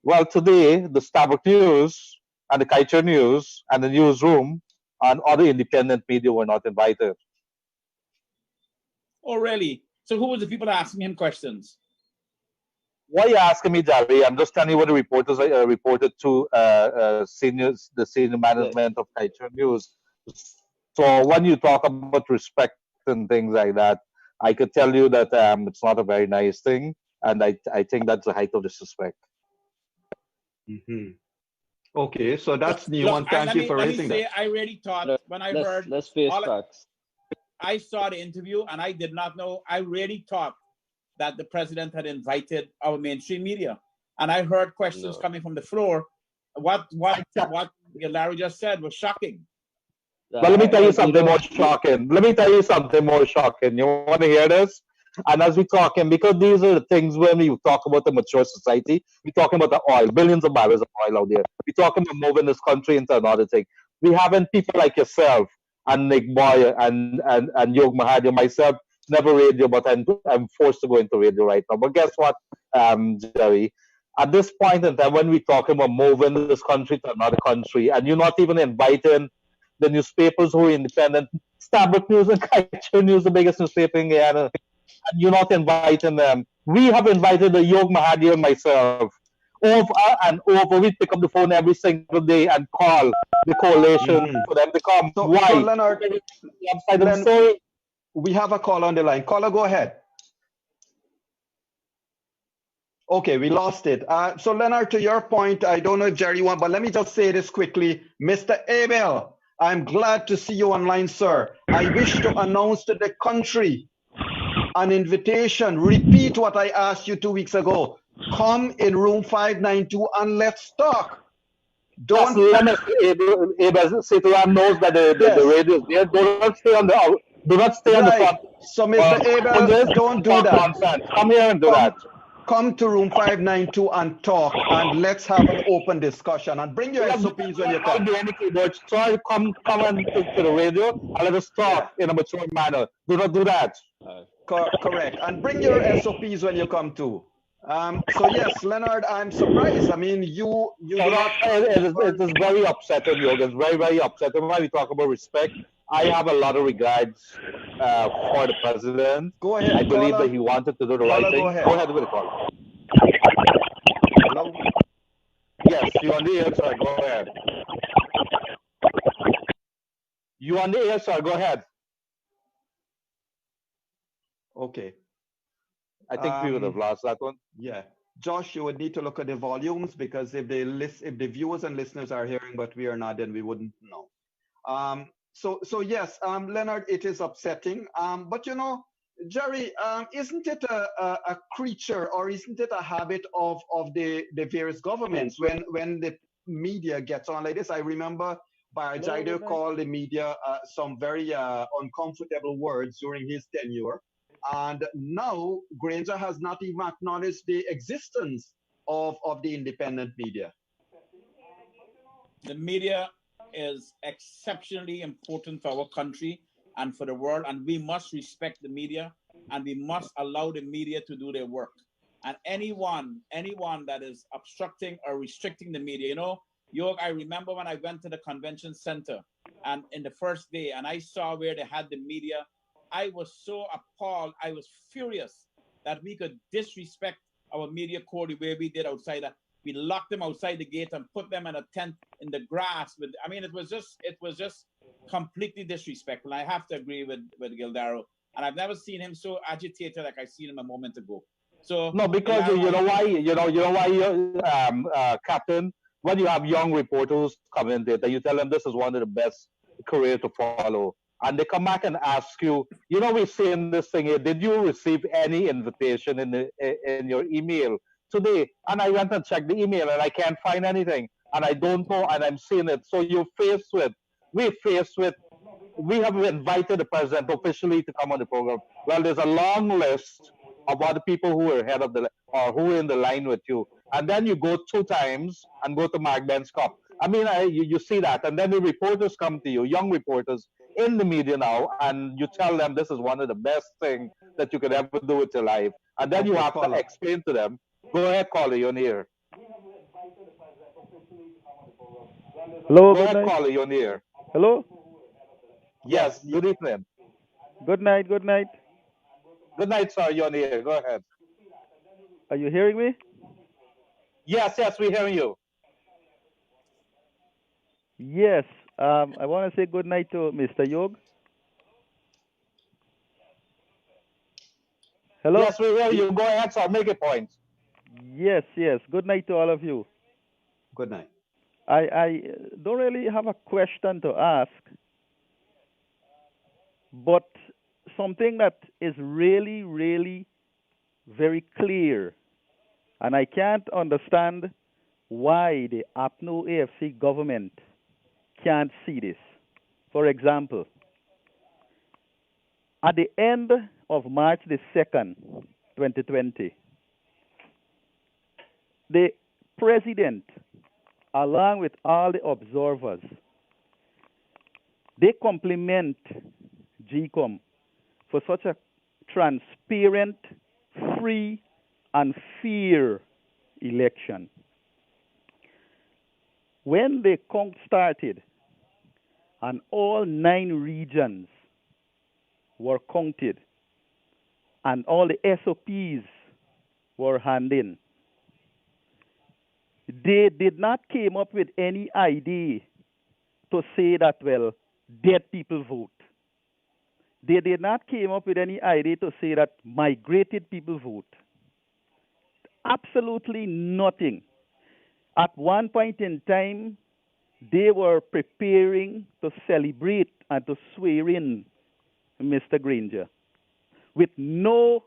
Well, today, the Starbuck News and the Kaieteur News and the Newsroom and other independent media were not invited. Oh, really? So who was the people asking him questions? Why are you asking me, Gerry? I'm just telling you what the reporters reported to the senior management of Kaieteur News. So when you talk about respect and things like that, I could tell you that it's not a very nice thing, and I think that's the height of disrespect. Okay, so that's new one. Thank you for raising that. I really thought when I heard. Let's face facts. I saw the interview and I did not know. I really thought that the president had invited our mainstream media, and I heard questions coming from the floor. What Larry just said was shocking. But let me tell you something more shocking. You want to hear this? And as we're talking, because these are the things when we talk about the mature society, we're talking about the oil, billions of barrels of oil out there. We're talking about moving this country into another thing. We having people like yourself and Nick Boyer and Yog Mahadeo, myself, never radio, but I'm forced to go into radio right now. But guess what, Gerry? At this point in time, when we talk about moving this country to another country, and you're not even inviting the newspapers who are independent, Starbuck News and Kaieteur News, the biggest newspaper in Guyana, and you're not inviting them. We have invited the Yog Mahadeo and myself over and over. We pick up the phone every single day and call the coalition for them to come. Why? So Leonard, I'm sorry. we have a call on the line. Caller, go ahead. Okay, we lost it. So Leonard, to your point, I don't know if Gerry wants, but let me just say this quickly. Mr. Abel, I'm glad to see you online, sir. I wish to announce to the country an invitation. Repeat what I asked you 2 weeks ago. Come in room 592 and let's talk. Don't let Abel say to our knows that the radio is there. Do not stay on the front. So Mr. Abel, don't do that. Nonsense. Come here and do that. Come to room 592 and talk, and let's have an open discussion. And bring your SOPs when you come. Try come to the radio and let us talk in a mature manner. Do not do that. Correct. And bring your SOPs when you come too. So yes, Leonard, I'm surprised. I mean, you it is very upsetting, Yog. It's very, very upsetting. When we talk about respect, I have a lot of regards for the president. Go ahead. I believe that he wanted to do the right thing. Go ahead with the call. Hello? Yes, you on the air, sir. Go ahead. You on the air, sir. Go ahead. Okay. I think we would have lost that one. Yeah. Josh, you would need to look at the volumes, because if the viewers and listeners are hearing but we are not, then we wouldn't know. So yes, Leonard, it is upsetting. But you know, Gerry, isn't it a creature, or isn't it a habit of the various governments when the media gets on like this? I remember Guyana called the media some very uncomfortable words during his tenure. And now Granger has not even acknowledged the existence of the independent media. The media is exceptionally important for our country and for the world, and we must respect the media, and we must allow the media to do their work. And anyone that is obstructing or restricting the media, you know, Yog, I remember when I went to the convention center and in the first day, and I saw where they had the media, I was so appalled. I was furious that we could disrespect our media corps the way we did outside. That we locked them outside the gate and put them in a tent in the grass. I mean, it was just completely disrespectful. I have to agree with Gildarie. And I've never seen him so agitated like I seen him a moment ago. So no, because you know why, Captain, when you have young reporters come in there, you tell them this is one of the best career to follow. And they come back and ask you, you know, we're saying this thing here. Did you receive any invitation in your email today? And I went and checked the email and I can't find anything. And I don't know, and I'm seeing it. So we have invited the president officially to come on the program. Well, there's a long list of other people who are ahead of or who are in the line with you. And then you go 2 times and go to Mark Ben's Cup. I mean, you see that. And then the reporters come to you, young reporters in the media now, and you tell them this is one of the best things that you could ever do with your life. And then you have to explain to them. Go ahead, caller, you're on here. Hello, go ahead, caller, you're on here. Hello? Yes, good evening. Good night, good night. Good night, sir, you're on here. Go ahead. Are you hearing me? Yes, we're hearing you. Yes, I want to say good night to Mr. Yog. Hello? Yes, we hear you. Go ahead, sir. Make a point. Yes. Good night to all of you. Good night. I don't really have a question to ask, but something that is really, really very clear, and I can't understand why the APNO AFC government can't see this. For example, at the end of March the 2nd, 2020, the president, along with all the observers, they compliment GCOM for such a transparent, free, and fair election. When the count started and all 9 regions were counted and all the SOPs were handed in, they did not came up with any idea to say that, well, dead people vote. They did not came up with any idea to say that migrated people vote. Absolutely nothing. At one point in time, they were preparing to celebrate and to swear in Mr. Granger with no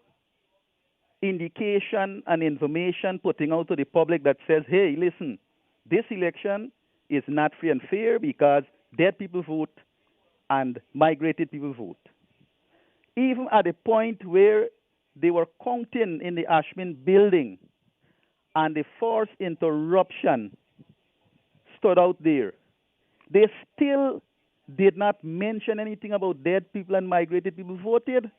indication and information putting out to the public that says, hey, listen, this election is not free and fair because dead people vote and migrated people vote. Even at the point where they were counting in the Ashman building and the forced interruption stood out there, they still did not mention anything about dead people and migrated people voted.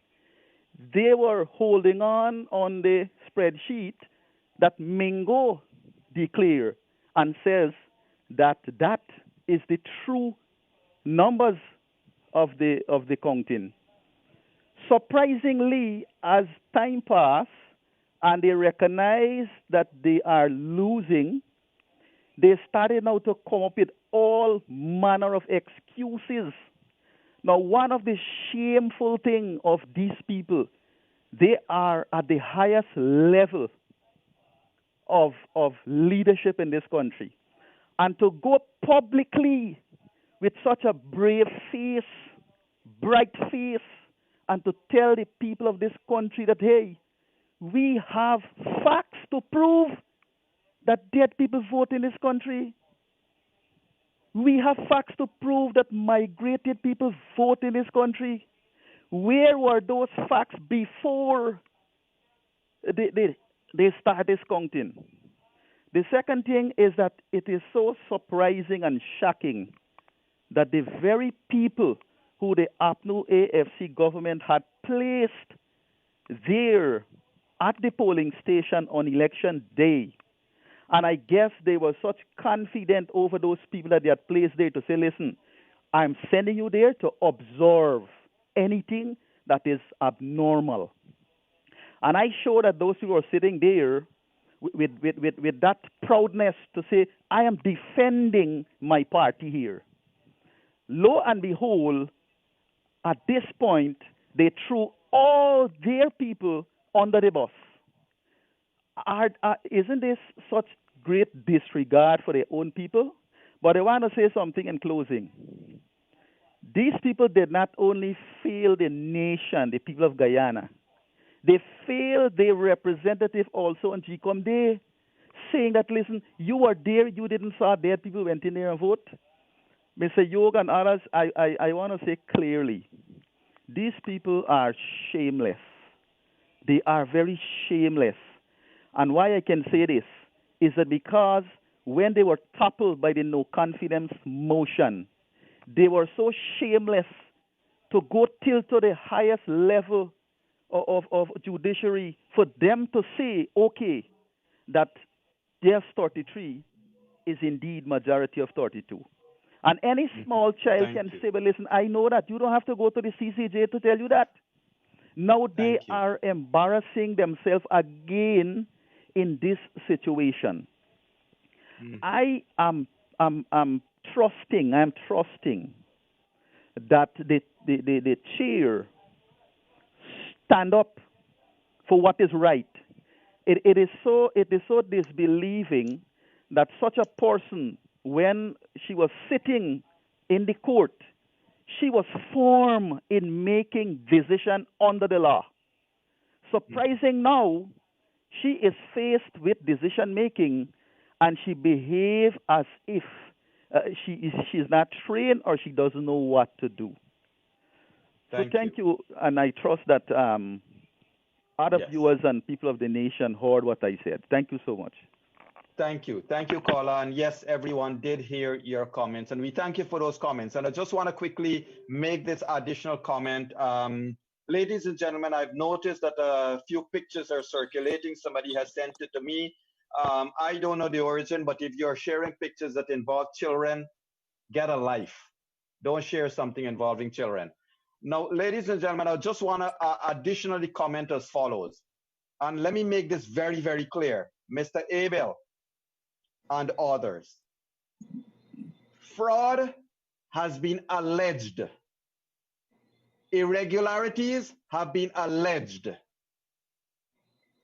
They were holding on the spreadsheet that Mingo declared and says that that is the true numbers of the counting. Surprisingly, as time passed and they recognized that they are losing, they started now to come up with all manner of excuses. Now, one of the shameful things of these people, they are at the highest level of leadership in this country. And to go publicly with such a brave face, bright face, and to tell the people of this country that, hey, we have facts to prove that dead people vote in this country. We have facts to prove that migrated people vote in this country. Where were those facts before they start this counting? The second thing is that it is so surprising and shocking that the very people who the APNU AFC government had placed there at the polling station on election day, and I guess they were such confident over those people that they had placed there to say, listen, I'm sending you there to observe anything that is abnormal. And I show that those who are sitting there with that proudness to say, I am defending my party here. Lo and behold, at this point, they threw all their people under the bus. Isn't this such great disregard for their own people? But I want to say something in closing. These people did not only fail the nation, the people of Guyana, they failed their representative also on GCOM Day, saying that, listen, you were there, you didn't saw dead people went in there and vote. Mr. Yog and others, I want to say clearly, these people are shameless. They are very shameless. And why I can say this is that because when they were toppled by the no confidence motion, they were so shameless to go till to the highest level of judiciary for them to say, okay, that yes, 33 is indeed majority of 32. And any small child can say, well, listen, I know that. You don't have to go to the CCJ to tell you that. Now they are embarrassing themselves again in this situation. I am trusting that the chair stand up for what is right. It is so disbelieving that such a person, when she was sitting in the court, she was firm in making decision under the law. Surprising now, she is faced with decision making, and she behaves as if she is not trained or she doesn't know what to do. Thank you, and I trust that other viewers and people of the nation heard what I said. Thank you so much. Thank you, caller. And yes, everyone did hear your comments, and we thank you for those comments. And I just want to quickly make this additional comment. Ladies and gentlemen, I've noticed that a few pictures are circulating. Somebody has sent it to me. I don't know the origin, but if you're sharing pictures that involve children, get a life. Don't share something involving children. Now, ladies and gentlemen, I just want to additionally comment as follows. And let me make this very, very clear. Mr. Abel and others. Fraud has been alleged. Irregularities have been alleged.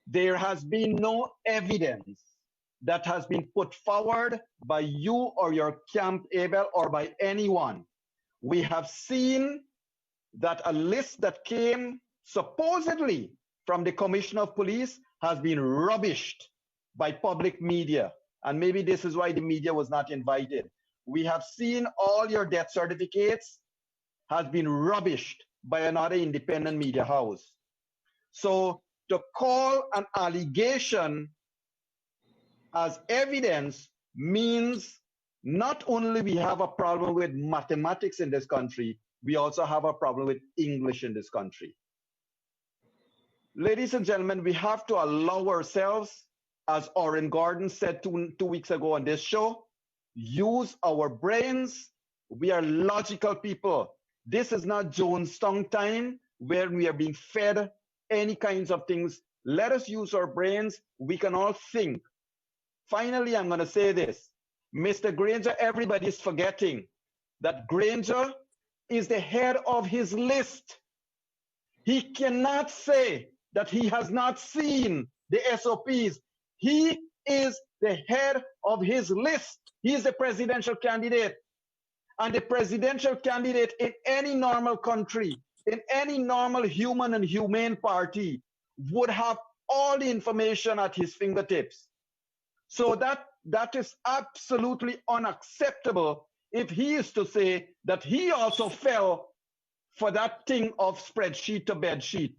There has been no evidence that has been put forward by you or your camp, Abel, or by anyone. We have seen that a list that came supposedly from the Commissioner of Police has been rubbished by public media. And maybe this is why the media was not invited. We have seen all your death certificates has been rubbished by another independent media house. So to call an allegation as evidence means not only we have a problem with mathematics in this country, we also have a problem with English in this country. Ladies and gentlemen, we have to allow ourselves, as Oren Gordon said two weeks ago on this show, use our brains. We are logical people. This is not Jonestown time where we are being fed any kinds of things. Let us use our brains. We can all think. Finally, I'm going to say this. Mr. Granger, everybody's forgetting that Granger is the head of his list. He cannot say that he has not seen the SOPs. He is the head of his list. He is the presidential candidate. And the presidential candidate in any normal country, in any normal human and humane party, would have all the information at his fingertips. So that is absolutely unacceptable if he is to say that he also fell for that thing of spreadsheet to bedsheet,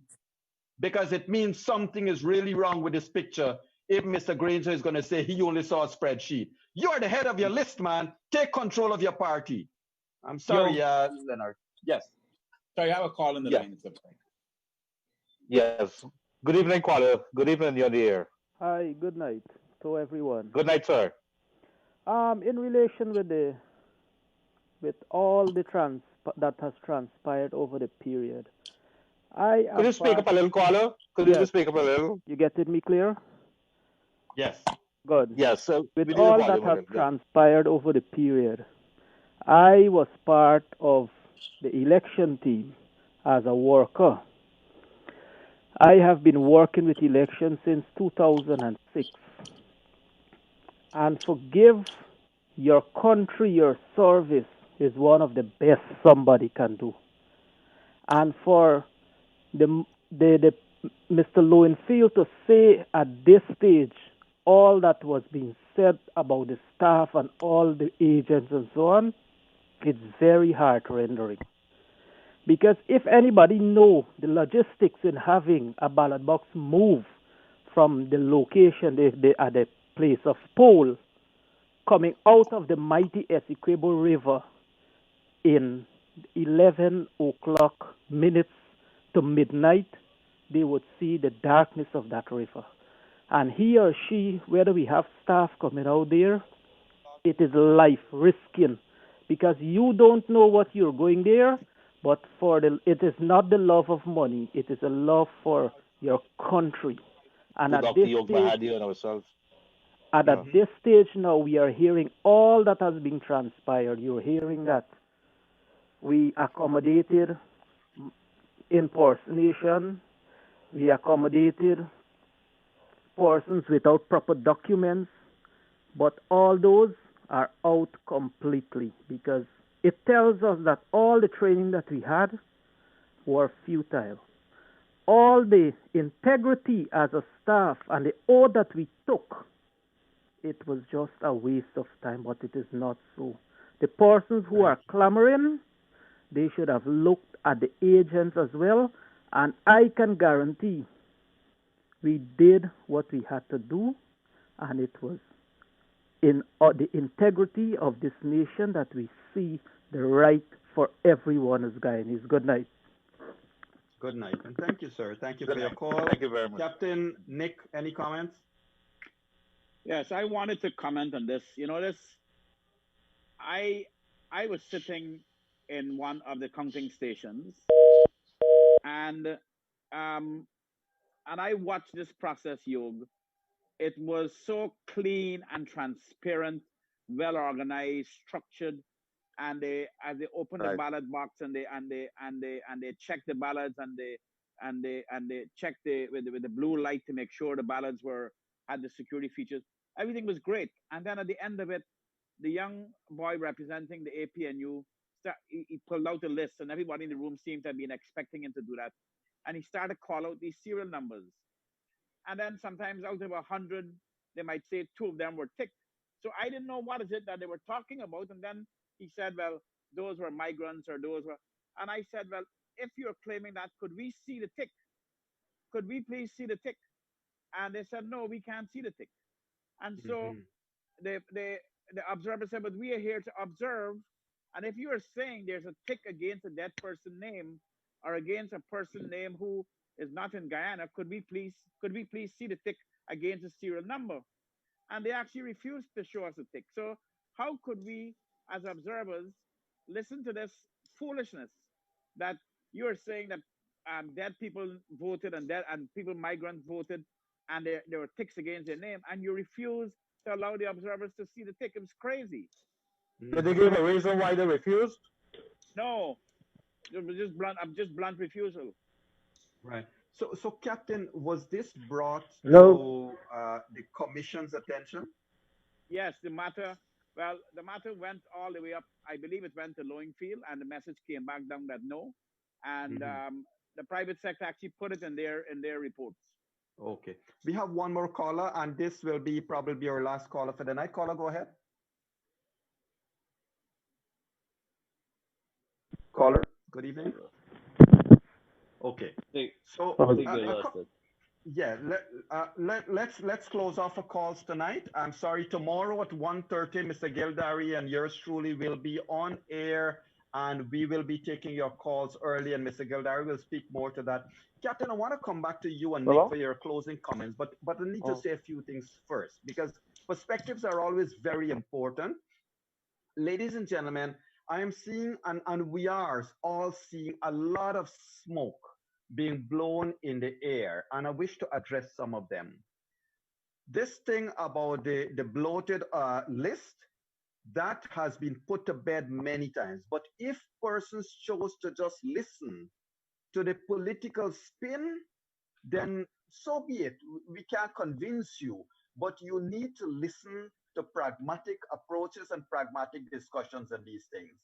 because it means something is really wrong with this picture if Mr. Granger is going to say he only saw a spreadsheet. You're the head of your list, man. Take control of your party. I'm sorry, Leonard. Yes. Sorry, I have a call in the line. Yes. Good evening, caller. Good evening, you're on the air. Hi, good night to everyone. Good night, sir. In relation with all the that has transpired over the period, Could you speak up a little, caller? Could you speak up a little? You getting me clear? Yes. Good. Yes. With all that has transpired over the period, I was part of the election team as a worker. I have been working with elections since 2006. And forgive your country, your service is one of the best somebody can do. And for the Mr. Lowenfield to say at this stage all that was being said about the staff and all the agents and so on, it's very heart-rendering. Because if anybody know the logistics in having a ballot box move from the location at the place of poll, coming out of the mighty Essequibo River in 11 o'clock minutes to midnight, they would see the darkness of that river. And he or she, whether we have staff coming out there, it is life risking, because you don't know what you're going there, but it is not the love of money, it is a love for your country. And at this Yog Mahadeo and ourselves. And at this stage now, we are hearing all that has been transpired. You're hearing that we accommodated impersonation, we accommodated persons without proper documents, but all those are out completely, because it tells us that all the training that we had were futile. All the integrity as a staff and the oath that we took, it was just a waste of time, but it is not so. The persons who are clamoring, they should have looked at the agents as well, and I can guarantee we did what we had to do, and it was in the integrity of this nation that we see the right for everyone as Guyanese. Good night. Good night, and thank you, sir. Thank you for your call. Thank you very much. Captain Nick, any comments? Yes, I wanted to comment on this. You know, I I was sitting in one of the counting stations, and um, and I watched this process, Yog. It was so clean and transparent, well organized, structured, and they as they open the Right. ballot box and they check the ballots and they check with the blue light to make sure the ballots were had the security features. Everything was great, and then at the end of it, the young boy representing the APNU he pulled out a list, and everybody in the room seemed to have been expecting him to do that, and he started to call out these serial numbers, and then sometimes out of 100, they might say two of them were ticked. So I didn't know what is it that they were talking about. And then he said, well, those were migrants or those were. And I said, well, if you're claiming that, could we see the tick? Could we please see the tick? And they said, no, we can't see the tick. And so Mhm. the observer said, but we are here to observe. And if you are saying there's a tick against a dead person name or against a person name who is not in Guyana, could we please see the tick against a serial number? And they actually refused to show us a tick. So how could we, as observers, listen to this foolishness that you're saying that dead people voted and people migrants voted and there were ticks against their name, and you refuse to allow the observers to see the tick? It was crazy. Did they Mhm. give a reason why they refused? No, it was just blunt refusal. Right. So, Captain, was this brought No, to the commission's attention? Yes, the matter went all the way up. I believe it went to Lowenfield, and the message came back down that no, and Mhm. the private sector actually put it in their reports. Okay. We have one more caller, and this will be probably our last caller for the night. Caller, go ahead. Caller, good evening. Okay. think So, I oh, think they lost it. yeah, let's close off our calls tonight. I'm sorry, tomorrow at 1:30, Mr. Gildarie and yours truly will be on air, and we will be taking your calls early, and Mr. Gildarie will speak more to that. Captain, I want to come back to you and Nick hello? for your closing comments, but I need to Oh, say a few things first because perspectives are always very important. Ladies and gentlemen, I am seeing, and we are all seeing a lot of smoke being blown in the air, and I wish to address some of them. This thing about the bloated list, that has been put to bed many times. But if persons chose to just listen to the political spin, then so be it. We can't convince you, but you need to listen to pragmatic approaches and pragmatic discussions on these things.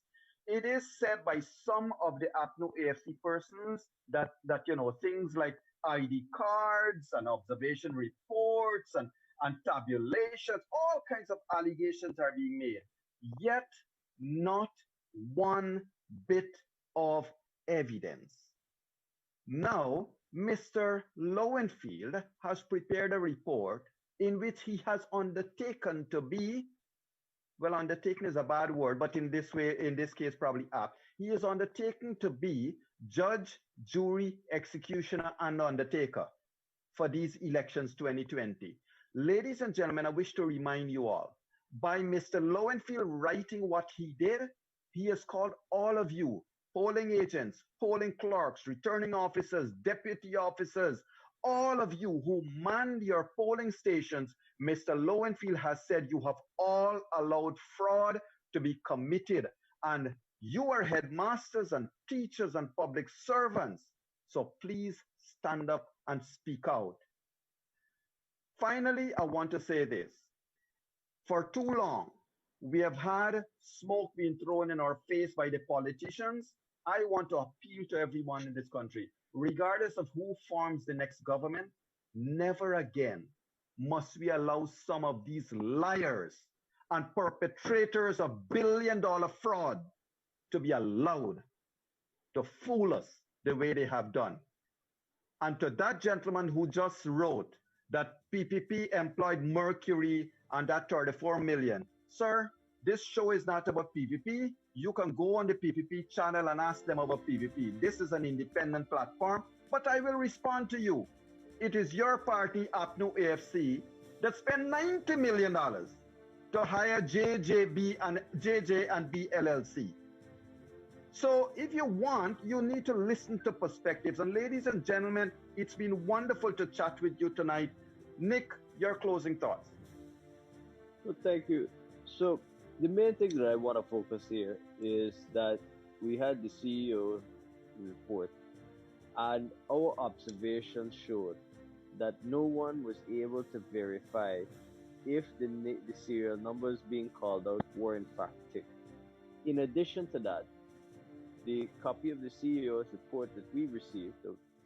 It is said by some of the APNO AFC persons that things like ID cards and observation reports and tabulations, all kinds of allegations are being made. Yet not one bit of evidence. Now, Mr. Lowenfield has prepared a report in which he has undertaken to be, well, undertaken is a bad word, but in this case, probably apt. He is undertaken to be judge, jury, executioner, and undertaker for these elections 2020. Ladies and gentlemen, I wish to remind you all, by Mr. Lowenfield writing what he did, he has called all of you, polling agents, polling clerks, returning officers, deputy officers, all of you who manned your polling stations. Mr. Lowenfield has said you have all allowed fraud to be committed, and you are headmasters and teachers and public servants. So please stand up and speak out. Finally, I want to say this. For too long, we have had smoke being thrown in our face by the politicians. I want to appeal to everyone in this country, regardless of who forms the next government, never again must we allow some of these liars and perpetrators of billion-dollar fraud to be allowed to fool us the way they have done. And to that gentleman who just wrote that PPP employed Mercury and that 34 million, sir, this show is not about PPP. You can go on the PPP channel and ask them about PPP. This is an independent platform, but I will respond to you. It is your party, APNU AFC, that spent $90 million to hire JJ and B LLC. So if you want, you need to listen to perspectives. And ladies and gentlemen, it's been wonderful to chat with you tonight. Nick, your closing thoughts. Well, thank you. So the main thing that I want to focus here is that we had the CEO report, and our observations showed that no one was able to verify if the serial numbers being called out were in fact ticked. In addition to that, the copy of the CEO's report that we received,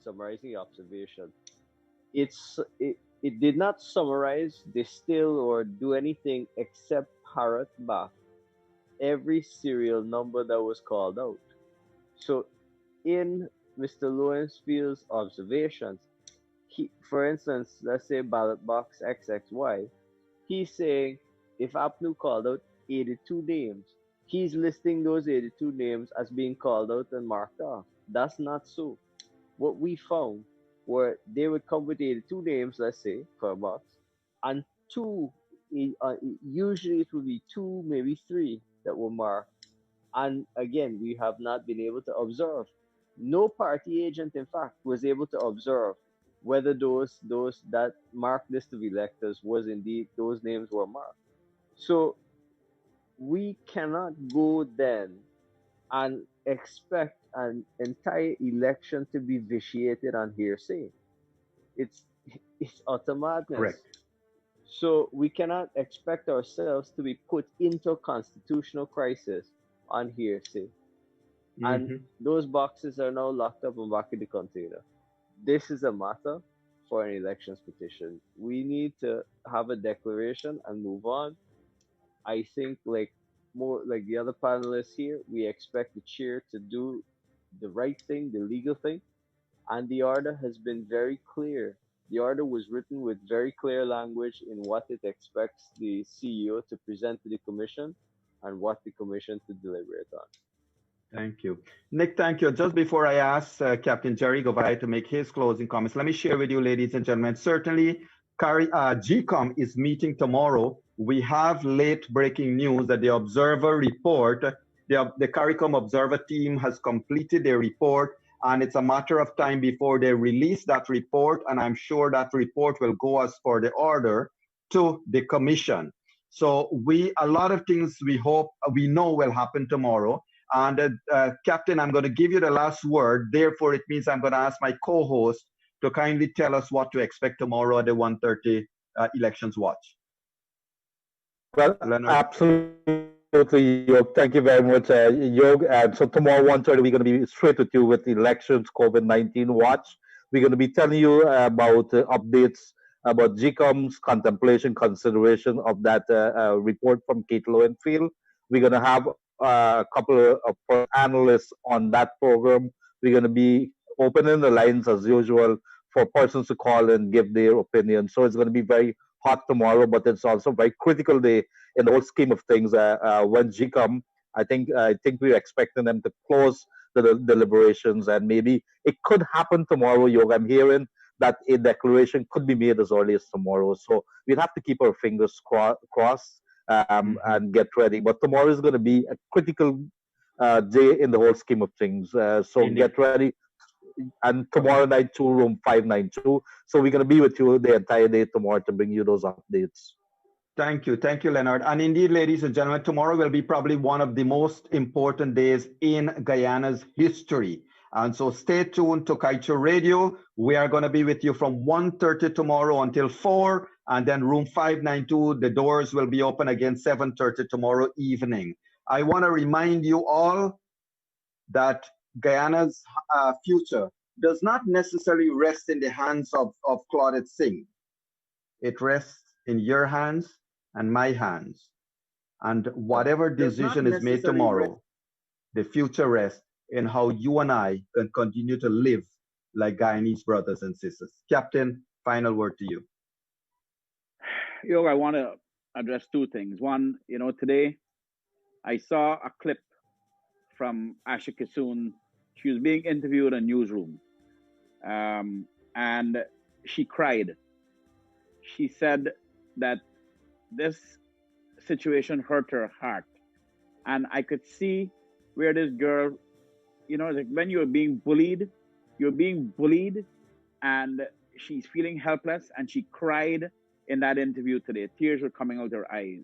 summarizing the observation, it did not summarize, distill, or do anything except parrot back every serial number that was called out. So in Mr. Lowenfield's observations, for instance, let's say ballot box XXY, he's saying if APNU called out 82 names, he's listing those 82 names as being called out and marked off. That's not so. What we found were they would come with 82 names, let's say, for a box, and usually it would be 2, maybe 3 that were marked. And again, we have not been able to observe. No party agent, in fact, was able to observe whether those that marked list of electors was indeed those names were marked. So we cannot go then and expect an entire election to be vitiated on hearsay. It's utter madness. Correct. So we cannot expect ourselves to be put into a constitutional crisis on hearsay. And those boxes are now locked up and back in the container. This is a matter for an elections petition. We need to have a declaration and move on. I think, more like the other panelists here, we expect the chair to do the right thing, the legal thing, and the order has been very clear. The order was written with very clear language in what it expects the CEO to present to the commission and what the commission to deliberate on. Thank you. Nick, thank you. Just before I ask Captain Gerry Gouveia to make his closing comments, let me share with you, ladies and gentlemen, certainly GCOM is meeting tomorrow. We have late breaking news that the Observer report, the CARICOM Observer team has completed their report, and it's a matter of time before they release that report, and I'm sure that report will go as for the order to the commission. So a lot of things we know will happen tomorrow. And Captain, I'm going to give you the last word. Therefore, it means I'm going to ask my co-host to kindly tell us what to expect tomorrow at the 1:30 Elections Watch. Well, Leonard. Absolutely, Yog. Thank you very much, Yog. And so tomorrow, 1:30, we're going to be straight with you with the Elections COVID-19 Watch. We're going to be telling you about updates about GCOM's consideration of that report from Kate Lowenfield. We're going to have a couple of analysts on that program. We're going to be opening the lines as usual for persons to call and give their opinion. So it's going to be very hot tomorrow, but it's also a very critical day in the whole scheme of things. When GCOM, I think we're expecting them to close the deliberations, and maybe it could happen tomorrow, Yog. I'm hearing that a declaration could be made as early as tomorrow. So we'll have to keep our fingers crossed and get ready. But tomorrow is going to be a critical day in the whole scheme of things. So Indeed. Get ready. And tomorrow night, room 592. So we're going to be with you the entire day tomorrow to bring you those updates. Thank you. Thank you, Leonard. And indeed, ladies and gentlemen, tomorrow will be probably one of the most important days in Guyana's history. And so stay tuned to Kaieteur Radio. We are going to be with you from 1:30 tomorrow until 4. And then room 592, the doors will be open again 7:30 tomorrow evening. I want to remind you all that Guyana's future does not necessarily rest in the hands of Claudette Singh. It rests in your hands and my hands. And whatever decision is made tomorrow, the future rests in how you and I can continue to live like Guyanese brothers and sisters. Captain, final word to you. Yog, I want to address two things. One, today I saw a clip from Asha Kissoon. She was being interviewed in a newsroom, and she cried. She said that this situation hurt her heart. And I could see where this girl, like when you're being bullied, and she's feeling helpless, and she cried in that interview today. Tears were coming out her eyes.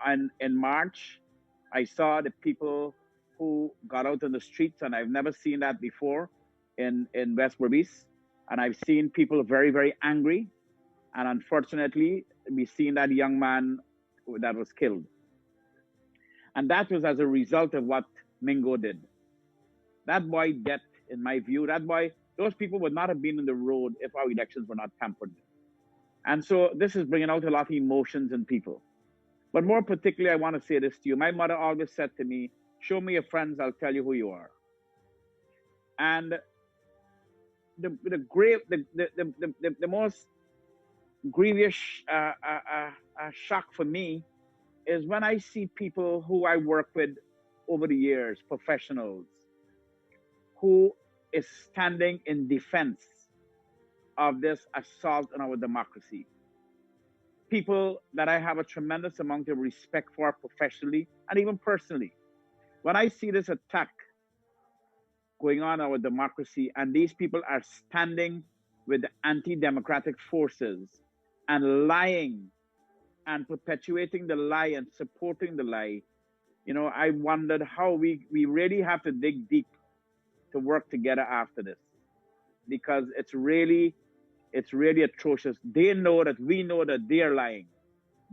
And in March, I saw the people who got out on the streets, and I've never seen that before in West Berbice. And I've seen people very, very angry. And unfortunately, we've seen that young man that was killed. And that was as a result of what Mingo did. That boy death, in my view, those people would not have been in the road if our elections were not tampered. And so this is bringing out a lot of emotions in people. But more particularly, I want to say this to you. My mother always said to me, show me your friends, I'll tell you who you are. And the most grievous shock for me is when I see people who I work with over the years, professionals, who is standing in defense of this assault on our democracy. People that I have a tremendous amount of respect for professionally and even personally. When I see this attack going on our democracy, and these people are standing with the anti-democratic forces and lying and perpetuating the lie and supporting the lie, I wondered how we really have to dig deep to work together after this, because it's really atrocious. They know that we know that they're lying.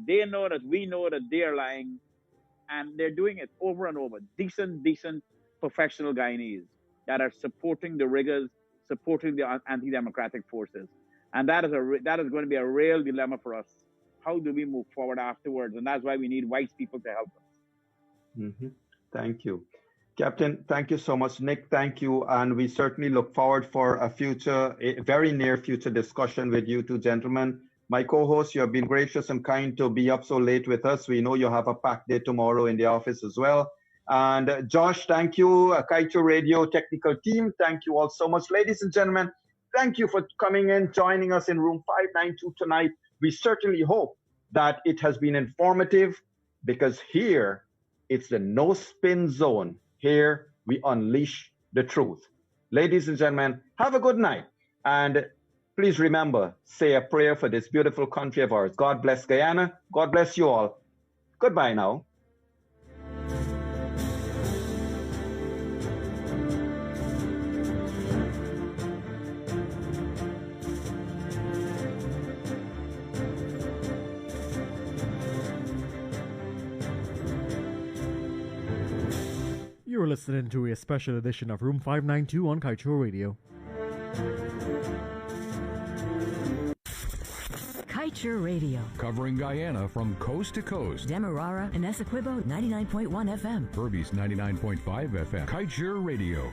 They know that we know that they're lying, and they're doing it over and over. Decent professional Guyanese that are supporting the riggers, supporting the anti-democratic forces. And that is going to be a real dilemma for us. How do we move forward afterwards? And that's why we need white people to help us. Mm-hmm. Thank you. Captain, thank you so much. Nick, thank you. And we certainly look forward for a very near future discussion with you two gentlemen. My co-host, you have been gracious and kind to be up so late with us. We know you have a packed day tomorrow in the office as well. And Josh, thank you. Kaieteur Radio technical team, thank you all so much. Ladies and gentlemen, thank you for coming in, joining us in room 592 tonight. We certainly hope that it has been informative, because here it's the no spin zone. Here we unleash the truth. Ladies and gentlemen, have a good night. And please remember, say a prayer for this beautiful country of ours. God bless Guyana. God bless you all. Goodbye now. You're listening to a special edition of Room 592 on Kaieteur Radio. Kaieteur Radio. Covering Guyana from coast to coast. Demerara and Essequibo 99.1 FM. Berbice 99.5 FM. Kaieteur Radio.